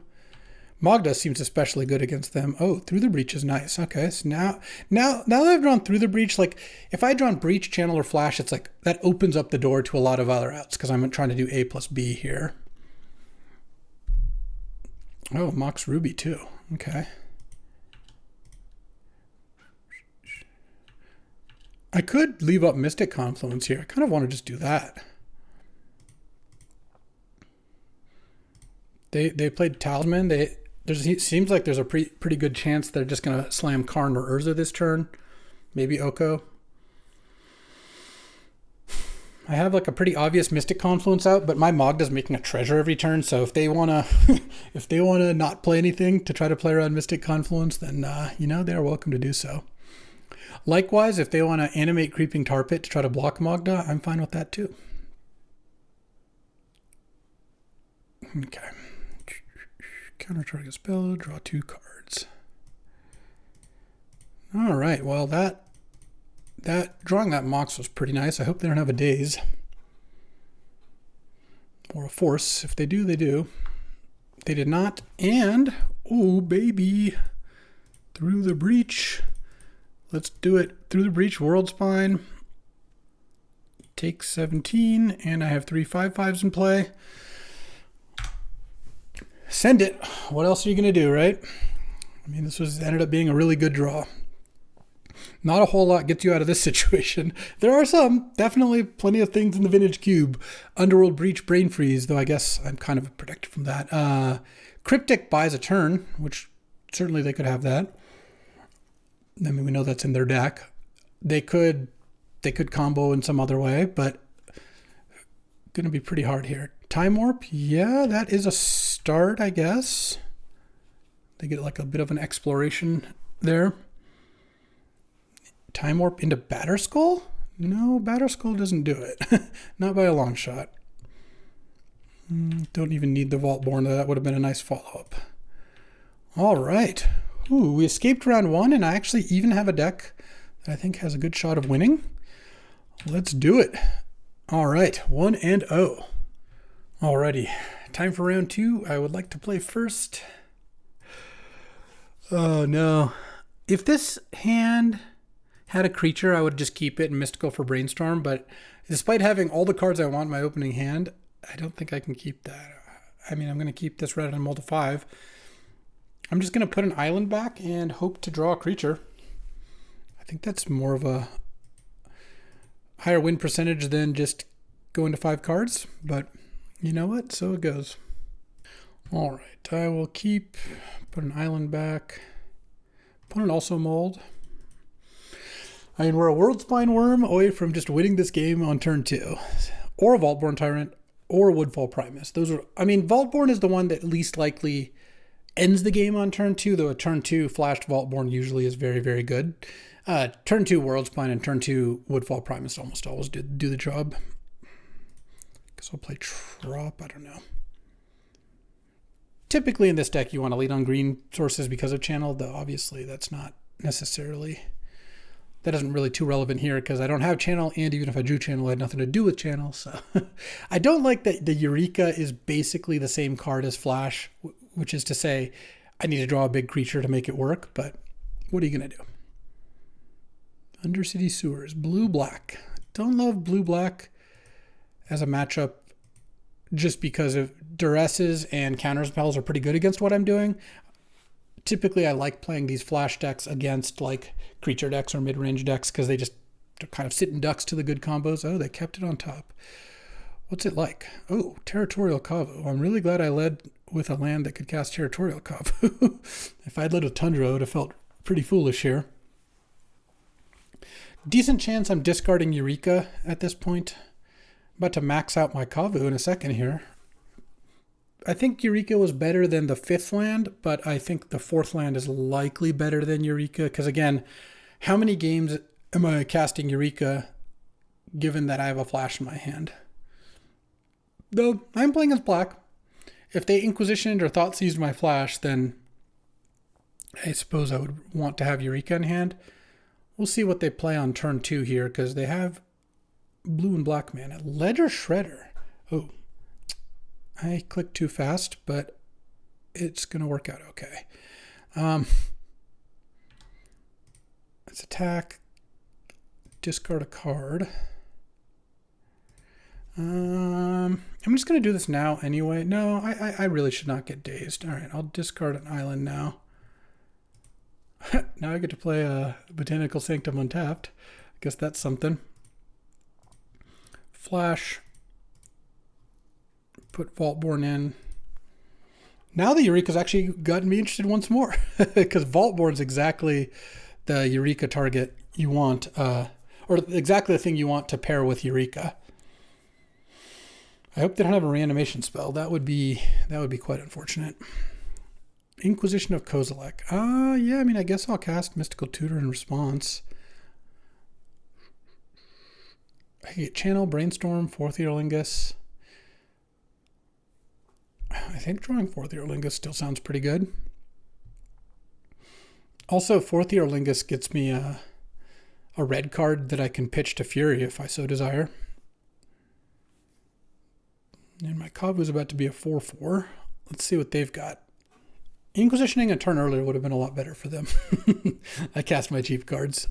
Magda seems especially good against them. Oh, Through the Breach is nice. Okay, so now that I've drawn Through the Breach, like if I had drawn Breach, Channel, or Flash, it's like that opens up the door to a lot of other outs because I'm trying to do A plus B here. Oh, Mox Ruby too. Okay. I could leave up Mystic Confluence here. I kind of want to just do that. They played Talisman. It seems like there's a pretty good chance they're just going to slam Karn or Urza this turn. Maybe Oko. I have like a pretty obvious Mystic Confluence out, but my Magda's making a treasure every turn. So if they wanna not play anything to try to play around Mystic Confluence, then they are welcome to do so. Likewise, if they want to animate Creeping Tar Pit to try to block Magda, I'm fine with that too. Okay. Counter target spell, draw 2 cards. All right, well that drawing that Mox was pretty nice. I hope they don't have a Daze. Or a Force. If they do, they do. They did not. And, oh baby, Through the Breach. Let's do it. Through the Breach, World Spine. Take 17, and I have 3 5/5s in play. Send it. What else are you going to do, right? I mean, this ended up being a really good draw. Not a whole lot gets you out of this situation. There are definitely plenty of things in the Vintage Cube. Underworld Breach, Brain Freeze, though I guess I'm kind of protected from that. Cryptic buys a turn, which certainly they could have that. I mean, we know that's in their deck. They could combo in some other way, but going to be pretty hard here. Time Warp, yeah, that is a start, I guess. They get like a bit of an exploration there. Time Warp into Batterskull? No, Batterskull doesn't do it. Not by a long shot. Don't even need the Vaultborn, though. That would have been a nice follow-up. All right. Ooh, we escaped round 1, and I actually even have a deck that I think has a good shot of winning. Let's do it. All right, 1-0. Alrighty, time for round 2. I would like to play first. Oh no. If this hand had a creature, I would just keep it and Mystical for Brainstorm, but despite having all the cards I want in my opening hand, I don't think I can keep that. I mean, I'm going to keep this Red Animal to 5. I'm just going to put an island back and hope to draw a creature. I think that's more of a higher win percentage than just going to 5 cards, but you know what? So it goes. All right, I will put an island back, put an Also Mold. I mean, we're a World Spine Worm away from just winning this game on turn 2, or a Vaultborn Tyrant, or a Woodfall Primus. Vaultborn is the one that least likely ends the game on turn 2, though a turn 2 flashed Vaultborn usually is very, very good. Turn 2 World Spine and turn 2 Woodfall Primus almost always do the job. Guess I'll play Trop, I don't know. Typically in this deck you want to lead on green sources because of channel, though obviously that's not necessarily, that isn't really too relevant here because I don't have channel, and even if I drew channel, I had nothing to do with channel. So I don't like that the Eureka is basically the same card as Flash, which is to say I need to draw a big creature to make it work, but what are you going to do? Undercity Sewers, blue-black. Don't love blue-black as a matchup just because of duresses and counter spells are pretty good against what I'm doing. Typically, I like playing these flash decks against like creature decks or mid-range decks because they're kind of sitting ducks to the good combos. Oh, they kept it on top. What's it like? Oh, Territorial Kavu. I'm really glad I led with a land that could cast Territorial Kavu. If I'd led with Tundra, I would have felt pretty foolish here. Decent chance I'm discarding Eureka at this point. About to max out my Kavu in a second here. I think Eureka was better than the 5th land, but I think the 4th land is likely better than Eureka, because again, how many games am I casting Eureka given that I have a flash in my hand? Though I'm playing as black. If they Inquisitioned or Thought Seized my flash, then I suppose I would want to have Eureka in hand. we'll see what they play on turn 2 here, because they have blue and black mana. Ledger Shredder. Oh, I clicked too fast, but it's going to work out okay. Let's attack, discard a card. I'm just going to do this now anyway. No, I really should not get dazed. All right, I'll discard an island now. Now I get to play a Botanical Sanctum untapped. I guess that's something. Flash. Put Vaultborn in. Now the Eureka's actually gotten me interested once more, because Vaultborn's exactly the Eureka target you want, or exactly the thing you want to pair with Eureka. I hope they don't have a reanimation spell. That would be quite unfortunate. Inquisition of Kozilek. Yeah, I mean, I guess I'll cast Mystical Tutor in response. I get Channel, Brainstorm, 4th Eorlingas. I think drawing 4th Eorlingas still sounds pretty good. Also, 4th Eorlingas gets me a red card that I can pitch to Fury if I so desire. And my Kavu's about to be a 4/4. Let's see what they've got. Inquisitioning a turn earlier would have been a lot better for them. I cast my cheap cards.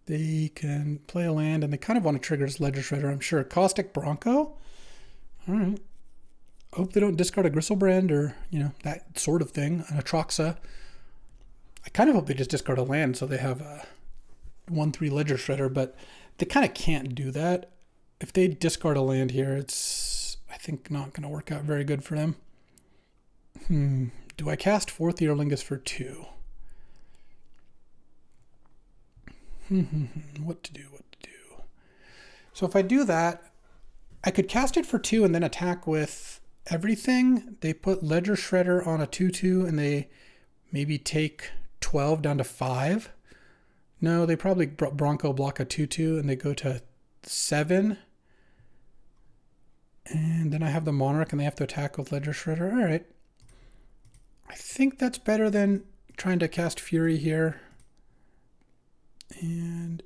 They can play a land, and they kind of want to trigger this Ledger Shredder, I'm sure. Caustic Bronco? All right. Hope they don't discard a Gristlebrand or, that sort of thing. An Atroxa. I kind of hope they just discard a land so they have a 1/3 Ledger Shredder, but they kind of can't do that. If they discard a land here, it's, I think, not going to work out very good for them. Do I cast 4th Eorlingas for 2? What to do? So if I do that, I could cast it for 2 and then attack with everything. They put Ledger Shredder on a 2/2 and they maybe take 12 down to 5. No, they probably Bronco block a 2/2 and they go to 7. And then I have the Monarch and they have to attack with Ledger Shredder. All right. I think that's better than trying to cast Fury here. And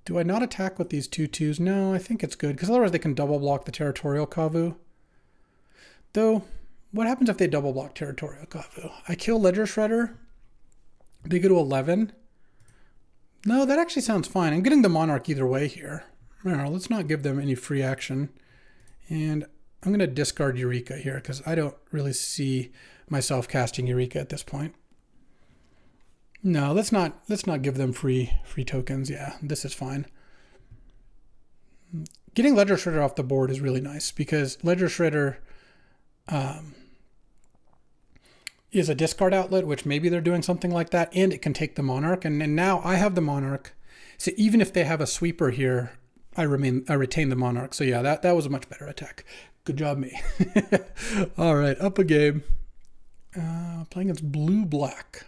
do I not attack with these 2/2s? No, I think it's good, because otherwise they can double block the Territorial Kavu. Though, what happens if they double block Territorial Kavu? I kill Ledger Shredder. They go to 11. No, that actually sounds fine. I'm getting the Monarch either way here. No, let's not give them any free action. And I'm going to discard Eureka here, because I don't really see myself casting Eureka at this point. No, let's not give them free tokens. Yeah, this is fine. Getting Ledger Shredder off the board is really nice, because Ledger Shredder is a discard outlet, which maybe they're doing something like that, and it can take the Monarch. And now I have the Monarch. So even if they have a sweeper here, I retain the Monarch. So yeah, that was a much better attack. Good job, me. All right, up a game. Playing against blue-black.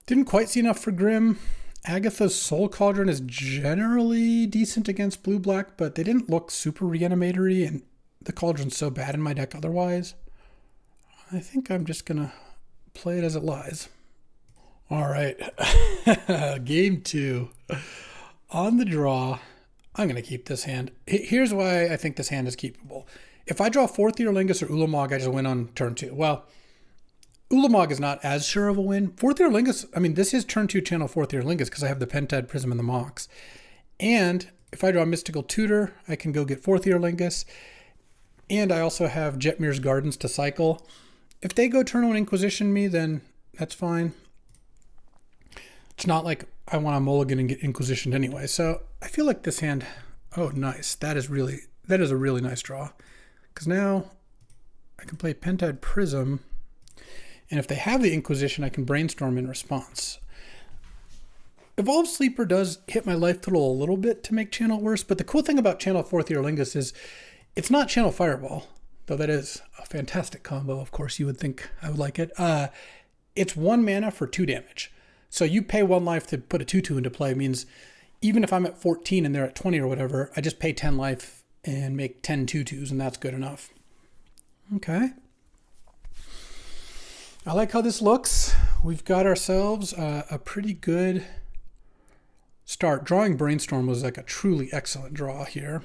Didn't quite see enough for Grim. Agatha's Soul Cauldron is generally decent against blue-black, but they didn't look super reanimatory, and the Cauldron's so bad in my deck otherwise. I think I'm just going to play it as it lies. All right. Game 2. On the draw, I'm going to keep this hand. Here's why I think this hand is keepable. If I draw 4th Eorlingas or Ulamog, I just win on turn 2. Well, Ulamog is not as sure of a win. 4th Eorlingas, I mean, this is turn 2 channel 4th Eorlingas because I have the Pentad Prism and the Mox. And if I draw Mystical Tutor, I can go get 4th Eorlingas. And I also have Jetmir's Gardens to cycle. If they go turn 1 Inquisition me, then that's fine. It's not like I want to mulligan and get Inquisitioned anyway. So I feel like this hand, oh, nice. That is a really nice draw. Because now I can play Pentad Prism. And if they have the Inquisition, I can Brainstorm in response. Evolved Sleeper does hit my life total a little bit to make Channel worse. But the cool thing about Channel 4th Eorlingas is it's not Channel Fireball. Though that is a fantastic combo. Of course, you would think I would like it. It's 1 mana for 2 damage. So you pay 1 life to put a 2/2 into play. It means even if I'm at 14 and they're at 20 or whatever, I just pay 10 life and make 10 2/2s, and that's good enough. Okay. I like how this looks. we've got ourselves a pretty good start. Drawing Brainstorm was like a truly excellent draw here.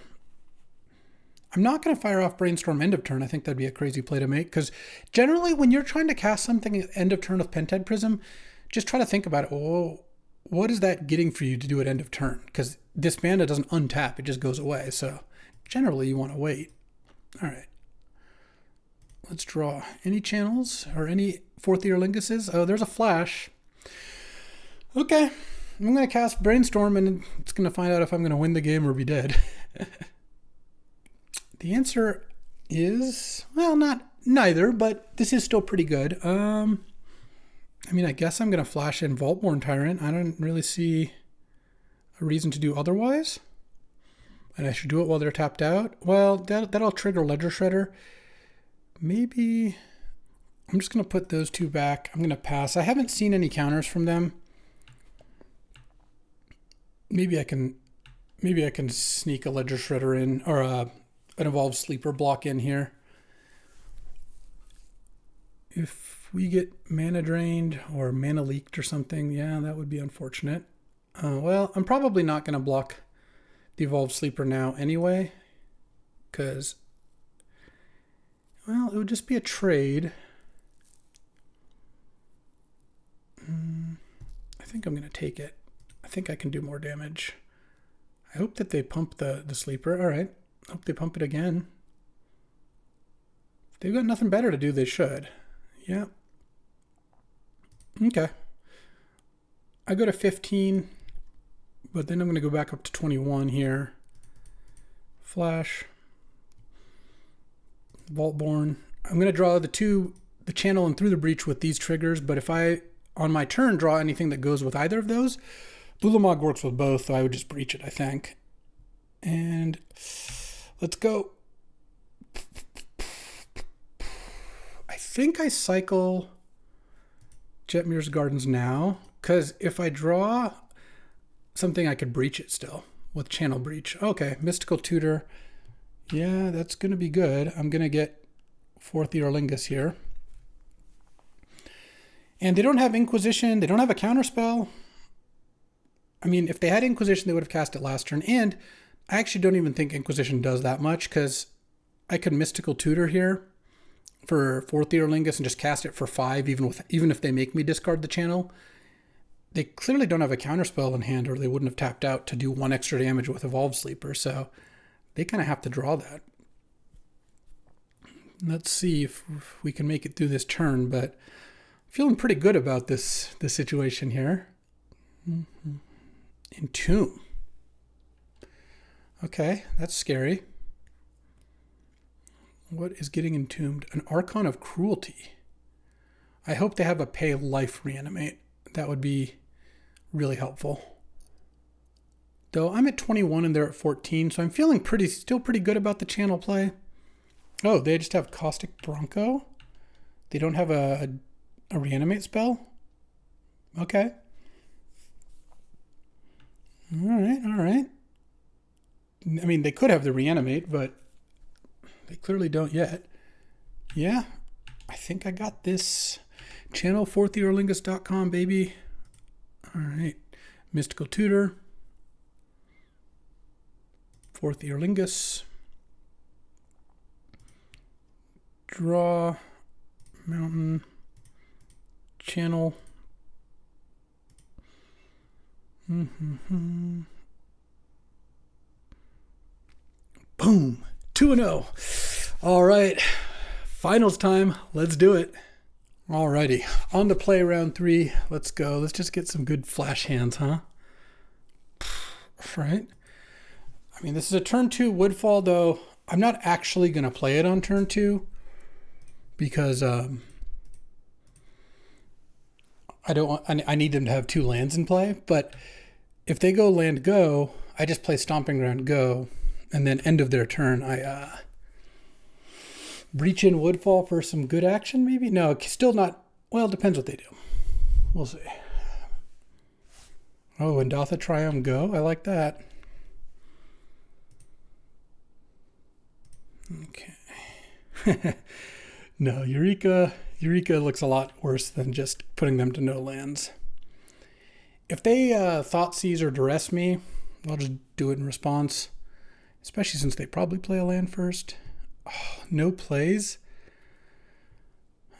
I'm not going to fire off Brainstorm end of turn. I think that'd be a crazy play to make, because generally when you're trying to cast something at end of turn with Pentad Prism, just try to think about it. Oh, what is that getting for you to do at end of turn? Because this mana doesn't untap, it just goes away. So generally you want to wait. All right. Let's draw any channels or any fourth Eorlingases. Oh, there's a flash. Okay. I'm going to cast Brainstorm and it's going to find out if I'm going to win the game or be dead. The answer is, well, not neither, but this is still pretty good. I mean, I guess I'm going to flash in Vaultborn Tyrant. I don't really see a reason to do otherwise. And I should do it while they're tapped out. Well, that'll trigger Ledger Shredder. Maybe I'm just going to put those two back. I'm going to pass. I haven't seen any counters from them. Maybe I can sneak a Ledger Shredder in, or an Evolved Sleeper block in here. If we get mana drained or mana leaked or something, yeah, that would be unfortunate. Well, I'm probably not going to block the Evolved Sleeper now anyway, because, well, it would just be a trade. I think I'm going to take it. I think I can do more damage. I hope that they pump the Sleeper. All right. Hope they pump it again. If they've got nothing better to do, they should. Yeah. Okay. I go to 15, but then I'm going to go back up to 21 here. Flash. Vaultborn. I'm going to draw the channel and through the breach with these triggers, but if I, on my turn, draw anything that goes with either of those, Ulamog works with both, so I would just breach it, I think. And let's go. I think I cycle Jetmir's Gardens now, because if I draw something, I could breach it still with Channel Breach. Okay, Mystical Tutor. Yeah, that's going to be good. I'm going to get fourth Eorlingas here. And they don't have Inquisition. They don't have a counterspell. I mean, if they had Inquisition, they would have cast it last turn. And I actually don't even think Inquisition does that much, because I could Mystical Tutor here for fourth Eorlingas and just cast it for 5, even if they make me discard the channel. They clearly don't have a counterspell in hand, or they wouldn't have tapped out to do 1 extra damage with Evolved Sleeper, so they kind of have to draw that. Let's see if we can make it through this turn, but I'm feeling pretty good about this situation here. Entomb. Okay, that's scary. What is getting entombed? An Archon of Cruelty. I hope they have a pay life reanimate. That would be really helpful. Though I'm at 21 and they're at 14, so I'm feeling still pretty good about the channel play. Oh, they just have Caustic Bronco? They don't have a reanimate spell? Okay. All right. I mean, they could have the reanimate, but they clearly don't yet. Yeah, I think I got this. Channel 4theorlingas.com, baby. All right. Mystical Tutor. Fourth Eorlingas. Draw. Mountain. Channel. Boom. 2-0. All right. Finals time. Let's do it. Alrighty. On to play round 3. Let's go. Let's just get some good flash hands, huh? Right. I mean, this is a turn 2 Woodfall, though. I'm not actually going to play it on turn 2 because I need them to have 2 lands in play. But if they go land go, I just play Stomping Ground go, and then end of their turn, I breach in Woodfall for some good action, maybe? No, still not. Well, it depends what they do. We'll see. Oh, and Dotha Triumph go. I like that. Okay. No, Eureka looks a lot worse than just putting putting them to no lands. If they thought seize or duress me, I'll just do it in response, especially since they probably play a land first. Oh, no plays.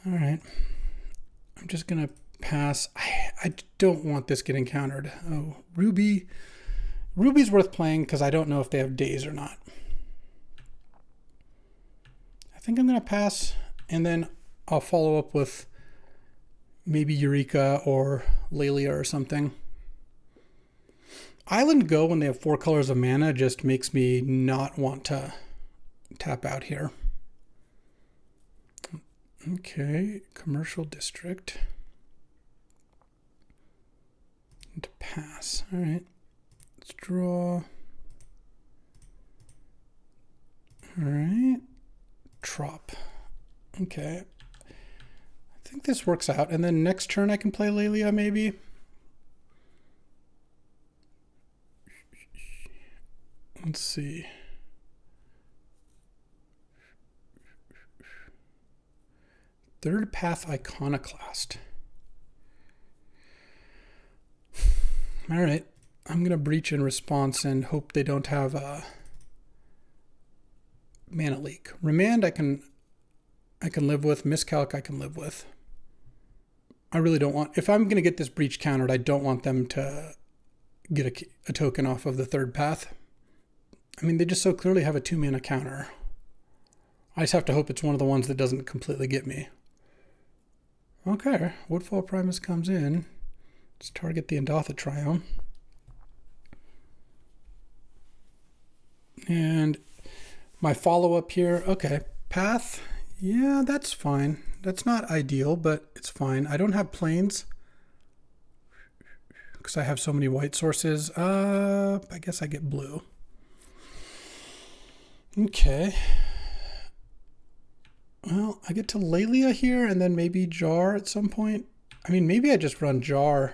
All right. I'm just going to pass. I don't want this getting countered. Oh, Ruby. Ruby's worth playing because I don't know if they have days or not. I think I'm going to pass, and then I'll follow up with maybe Eureka or Lelia or something. Island Go when they have 4 colors of mana just makes me not want to tap out here. Okay, Commercial District. And to pass. All right, let's draw. All right, Trop. Okay. I think this works out. And then next turn I can play Lelia maybe. Let's see. Third Path Iconoclast. All right. I'm going to breach in response and hope they don't have a mana leak. Remand I can live with. Miscalc I can live with. I really don't want, if I'm going to get this breach countered, I don't want them to get a token off of the third path. I mean, they just so clearly have a 2-mana counter. I just have to hope it's one of the ones that doesn't completely get me. Okay, Woodfall Primus comes in. Let's target the Endotha Triome. And my follow-up here, okay, Path, yeah, that's fine. That's not ideal, but it's fine. I don't have planes because I have so many white sources. I guess I get blue. Okay. Well, I get to Lelia here and then maybe Jar at some point. I mean, maybe I just run Jar.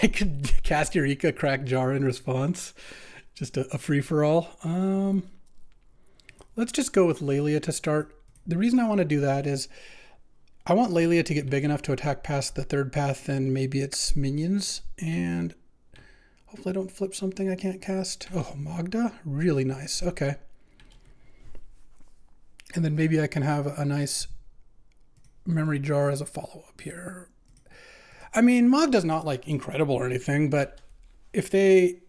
I could cast Eureka, crack Jar in response. Just a free-for-all. Let's just go with Lelia to start. The reason I want to do that is I want Lelia to get big enough to attack past the third path and maybe its minions. And hopefully I don't flip something I can't cast. Oh, Magda? Really nice. Okay. And then maybe I can have a nice memory jar as a follow-up here. I mean, Magda's not like incredible or anything, but if they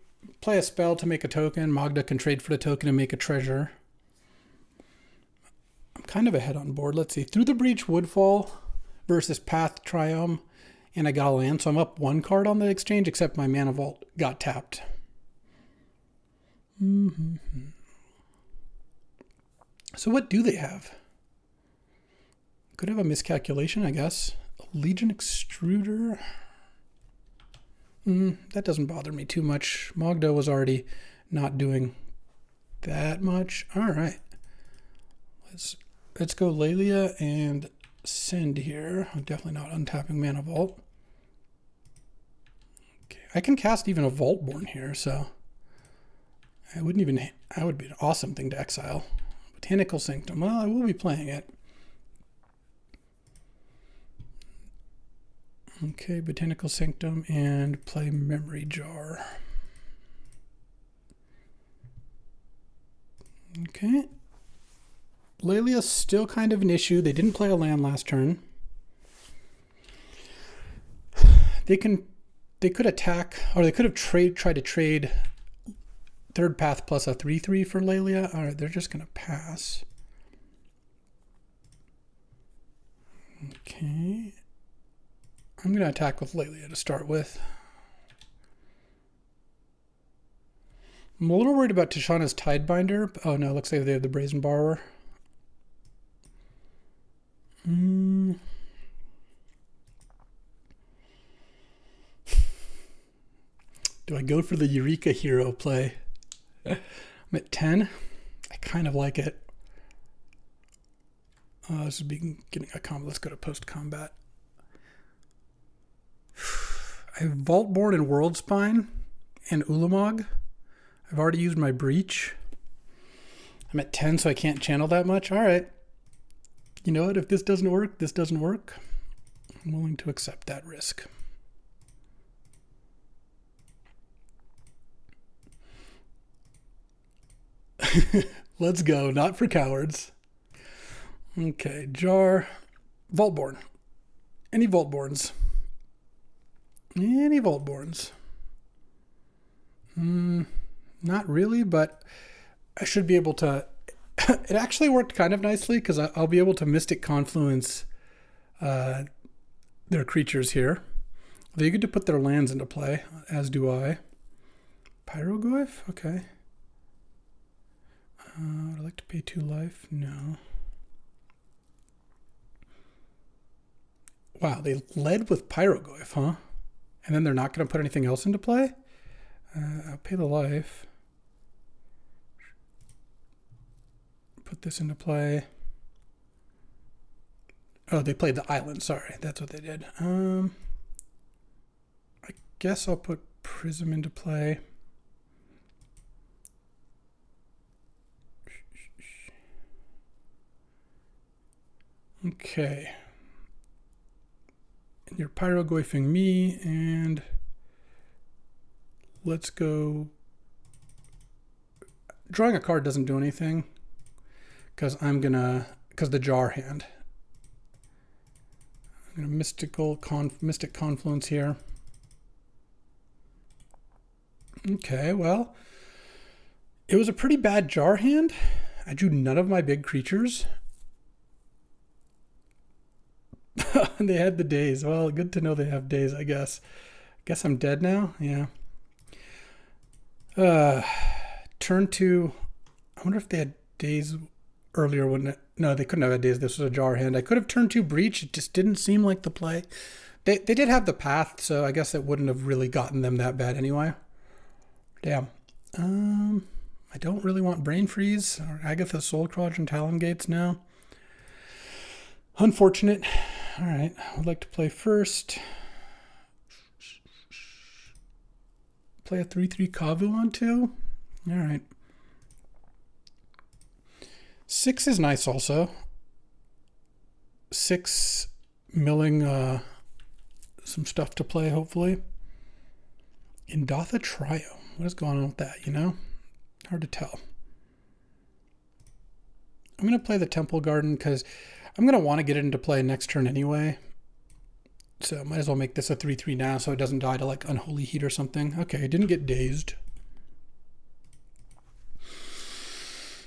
play a spell to make a token, Magda can trade for the token and make a treasure. I'm kind of ahead on board. Let's see. Through the Breach, Woodfall versus Path Triome, and I got a land. So I'm up 1 card on the exchange, except my Mana Vault got tapped. So what do they have? Could have a miscalculation, I guess. Legion Extruder. That doesn't bother me too much. Magda was already not doing that much. All right. Let's go Lelia and send here. I'm definitely not untapping Mana Vault. Okay. I can cast even a Vaultborn here, so that would be an awesome thing to exile. Botanical Sanctum. Well, I will be playing it. Okay, Botanical Sanctum and play Memory Jar. Okay. Lelia's still kind of an issue. They didn't play a land last turn. They could attack, or they could have tried to trade third path plus a 3/3 for Lelia. All right, they're just going to pass. Okay. I'm going to attack with Lelia to start with. I'm a little worried about Tishana's Tidebinder. Oh no, looks like they have the Brazen Borrower. Do I go for the Eureka hero play? I'm at 10. I kind of like it. This is getting a combo. Let's go to post-combat. I have Vaultborn and Worldspine and Ulamog. I've already used my Breach. I'm at 10, so I can't channel that much. All right. You know what? If this doesn't work, this doesn't work. I'm willing to accept that risk. Let's go. Not for cowards. Okay, jar. Vaultborn. Any Vaultborns? Any Vaultborns? Not really, but I should be able to. It actually worked kind of nicely because I'll be able to Mystic Confluence their creatures here. They get to put their lands into play, as do I. Pyroglyph? Okay. Would I like to pay 2 life? No. Wow, they led with Pyroglyph, huh? And then they're not going to put anything else into play? I'll pay the life. Put this into play. Oh, they played the island. Sorry, that's what they did. I guess I'll put Prism into play. Okay. And you're pyroglyphing me, and let's go. Drawing a card doesn't do anything because because the jar hand. I'm gonna Mystic Confluence here. Okay, well, it was a pretty bad jar hand. I drew none of my big creatures. They had the days. Well, good to know they have days, I guess. Guess I'm dead now? Yeah. Turn 2. I wonder if they had days earlier. No, they couldn't have had days. This was a jar hand. I could have turned 2 Breach. It just didn't seem like the play. They did have the path, so I guess it wouldn't have really gotten them that bad anyway. Damn. I don't really want Brain Freeze or Agatha Soulcrotch and Talon Gates now. Unfortunate. All right, I would like to play first. Play a 3/3 Kavu on 2. All right. 6 is nice also. 6 milling some stuff to play, hopefully. Indatha Trio. What is going on with that, you know? Hard to tell. I'm going to play the Temple Garden because I'm going to want to get it into play next turn anyway. So might as well make this a 3/3 now so it doesn't die to like Unholy Heat or something. Okay, didn't get dazed.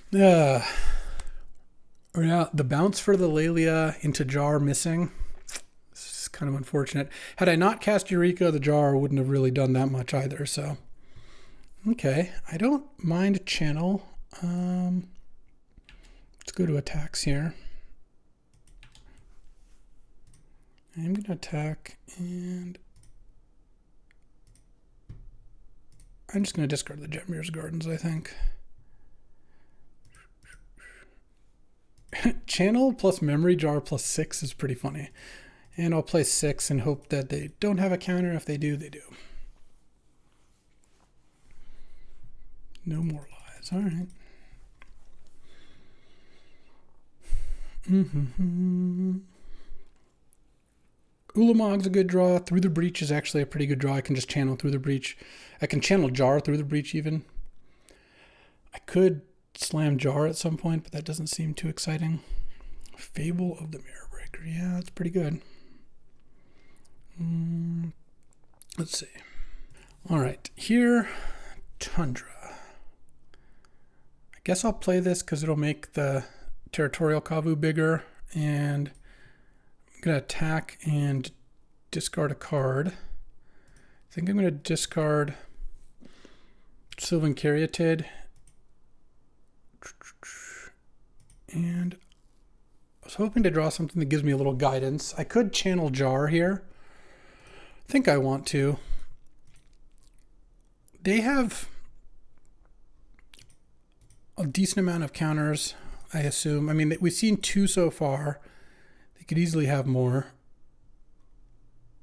Yeah, the bounce for the Lalia into jar missing. This is kind of unfortunate. Had I not cast Eureka, the jar wouldn't have really done that much either, so. Okay, I don't mind channel. Let's go to attacks here. I'm going to attack, and I'm just going to discard the Jetmir's Gardens, I think. Channel plus Memory Jar plus 6 is pretty funny. And I'll play 6 and hope that they don't have a counter. If they do, they do. No more lies. All right. Ulamog's a good draw. Through the Breach is actually a pretty good draw. I can just channel Through the Breach. I can channel Jar Through the Breach even. I could slam Jar at some point, but that doesn't seem too exciting. Fable of the Mirror Breaker. Yeah, that's pretty good. Let's see. All right, here, Tundra. I guess I'll play this because it'll make the Territorial Kavu bigger, and I'm going to attack and discard a card. I think I'm going to discard Sylvan Caryatid. And I was hoping to draw something that gives me a little guidance. I could channel Jar here. I think I want to. They have a decent amount of counters, I assume. I mean, we've seen 2 so far. They could easily have more.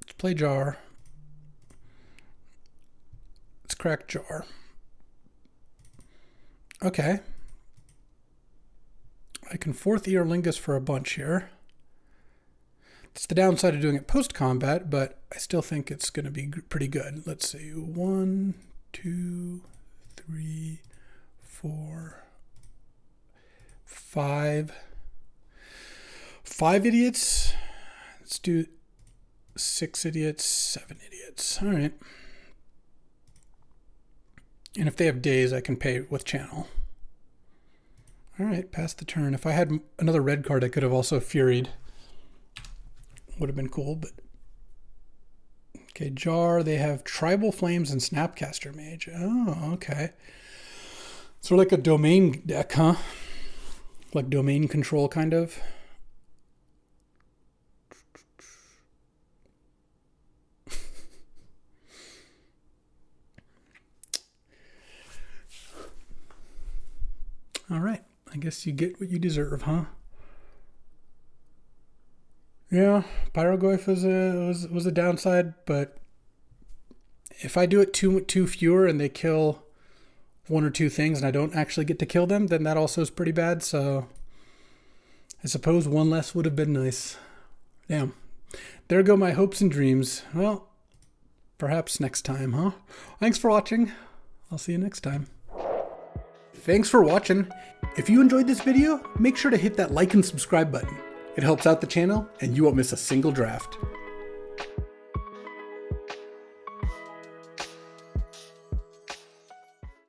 Let's play Jar. Let's crack Jar. Okay. I can fourth Eorlingas for a bunch here. It's the downside of doing it post-combat, but I still think it's going to be pretty good. Let's see. 1, 2, 3, 4, 5. 5 idiots. Let's do 6 idiots, 7 idiots. All right. And if they have days, I can pay with channel. All right, pass the turn. If I had another red card, I could have also Furied. Would have been cool, but... Okay, Jar, they have Tribal Flames and Snapcaster Mage. Oh, okay. So like a domain deck, huh? Like domain control, kind of. All right. I guess you get what you deserve, huh? Yeah, Pyroglyph was a downside, but if I do it two fewer and they kill 1 or 2 things and I don't actually get to kill them, then that also is pretty bad. So I suppose 1 less would have been nice. Damn. There go my hopes and dreams. Well, perhaps next time, huh? Thanks for watching. I'll see you next time. Thanks for watching. If you enjoyed this video, make sure to hit that like and subscribe button. It helps out the channel, and you won't miss a single draft.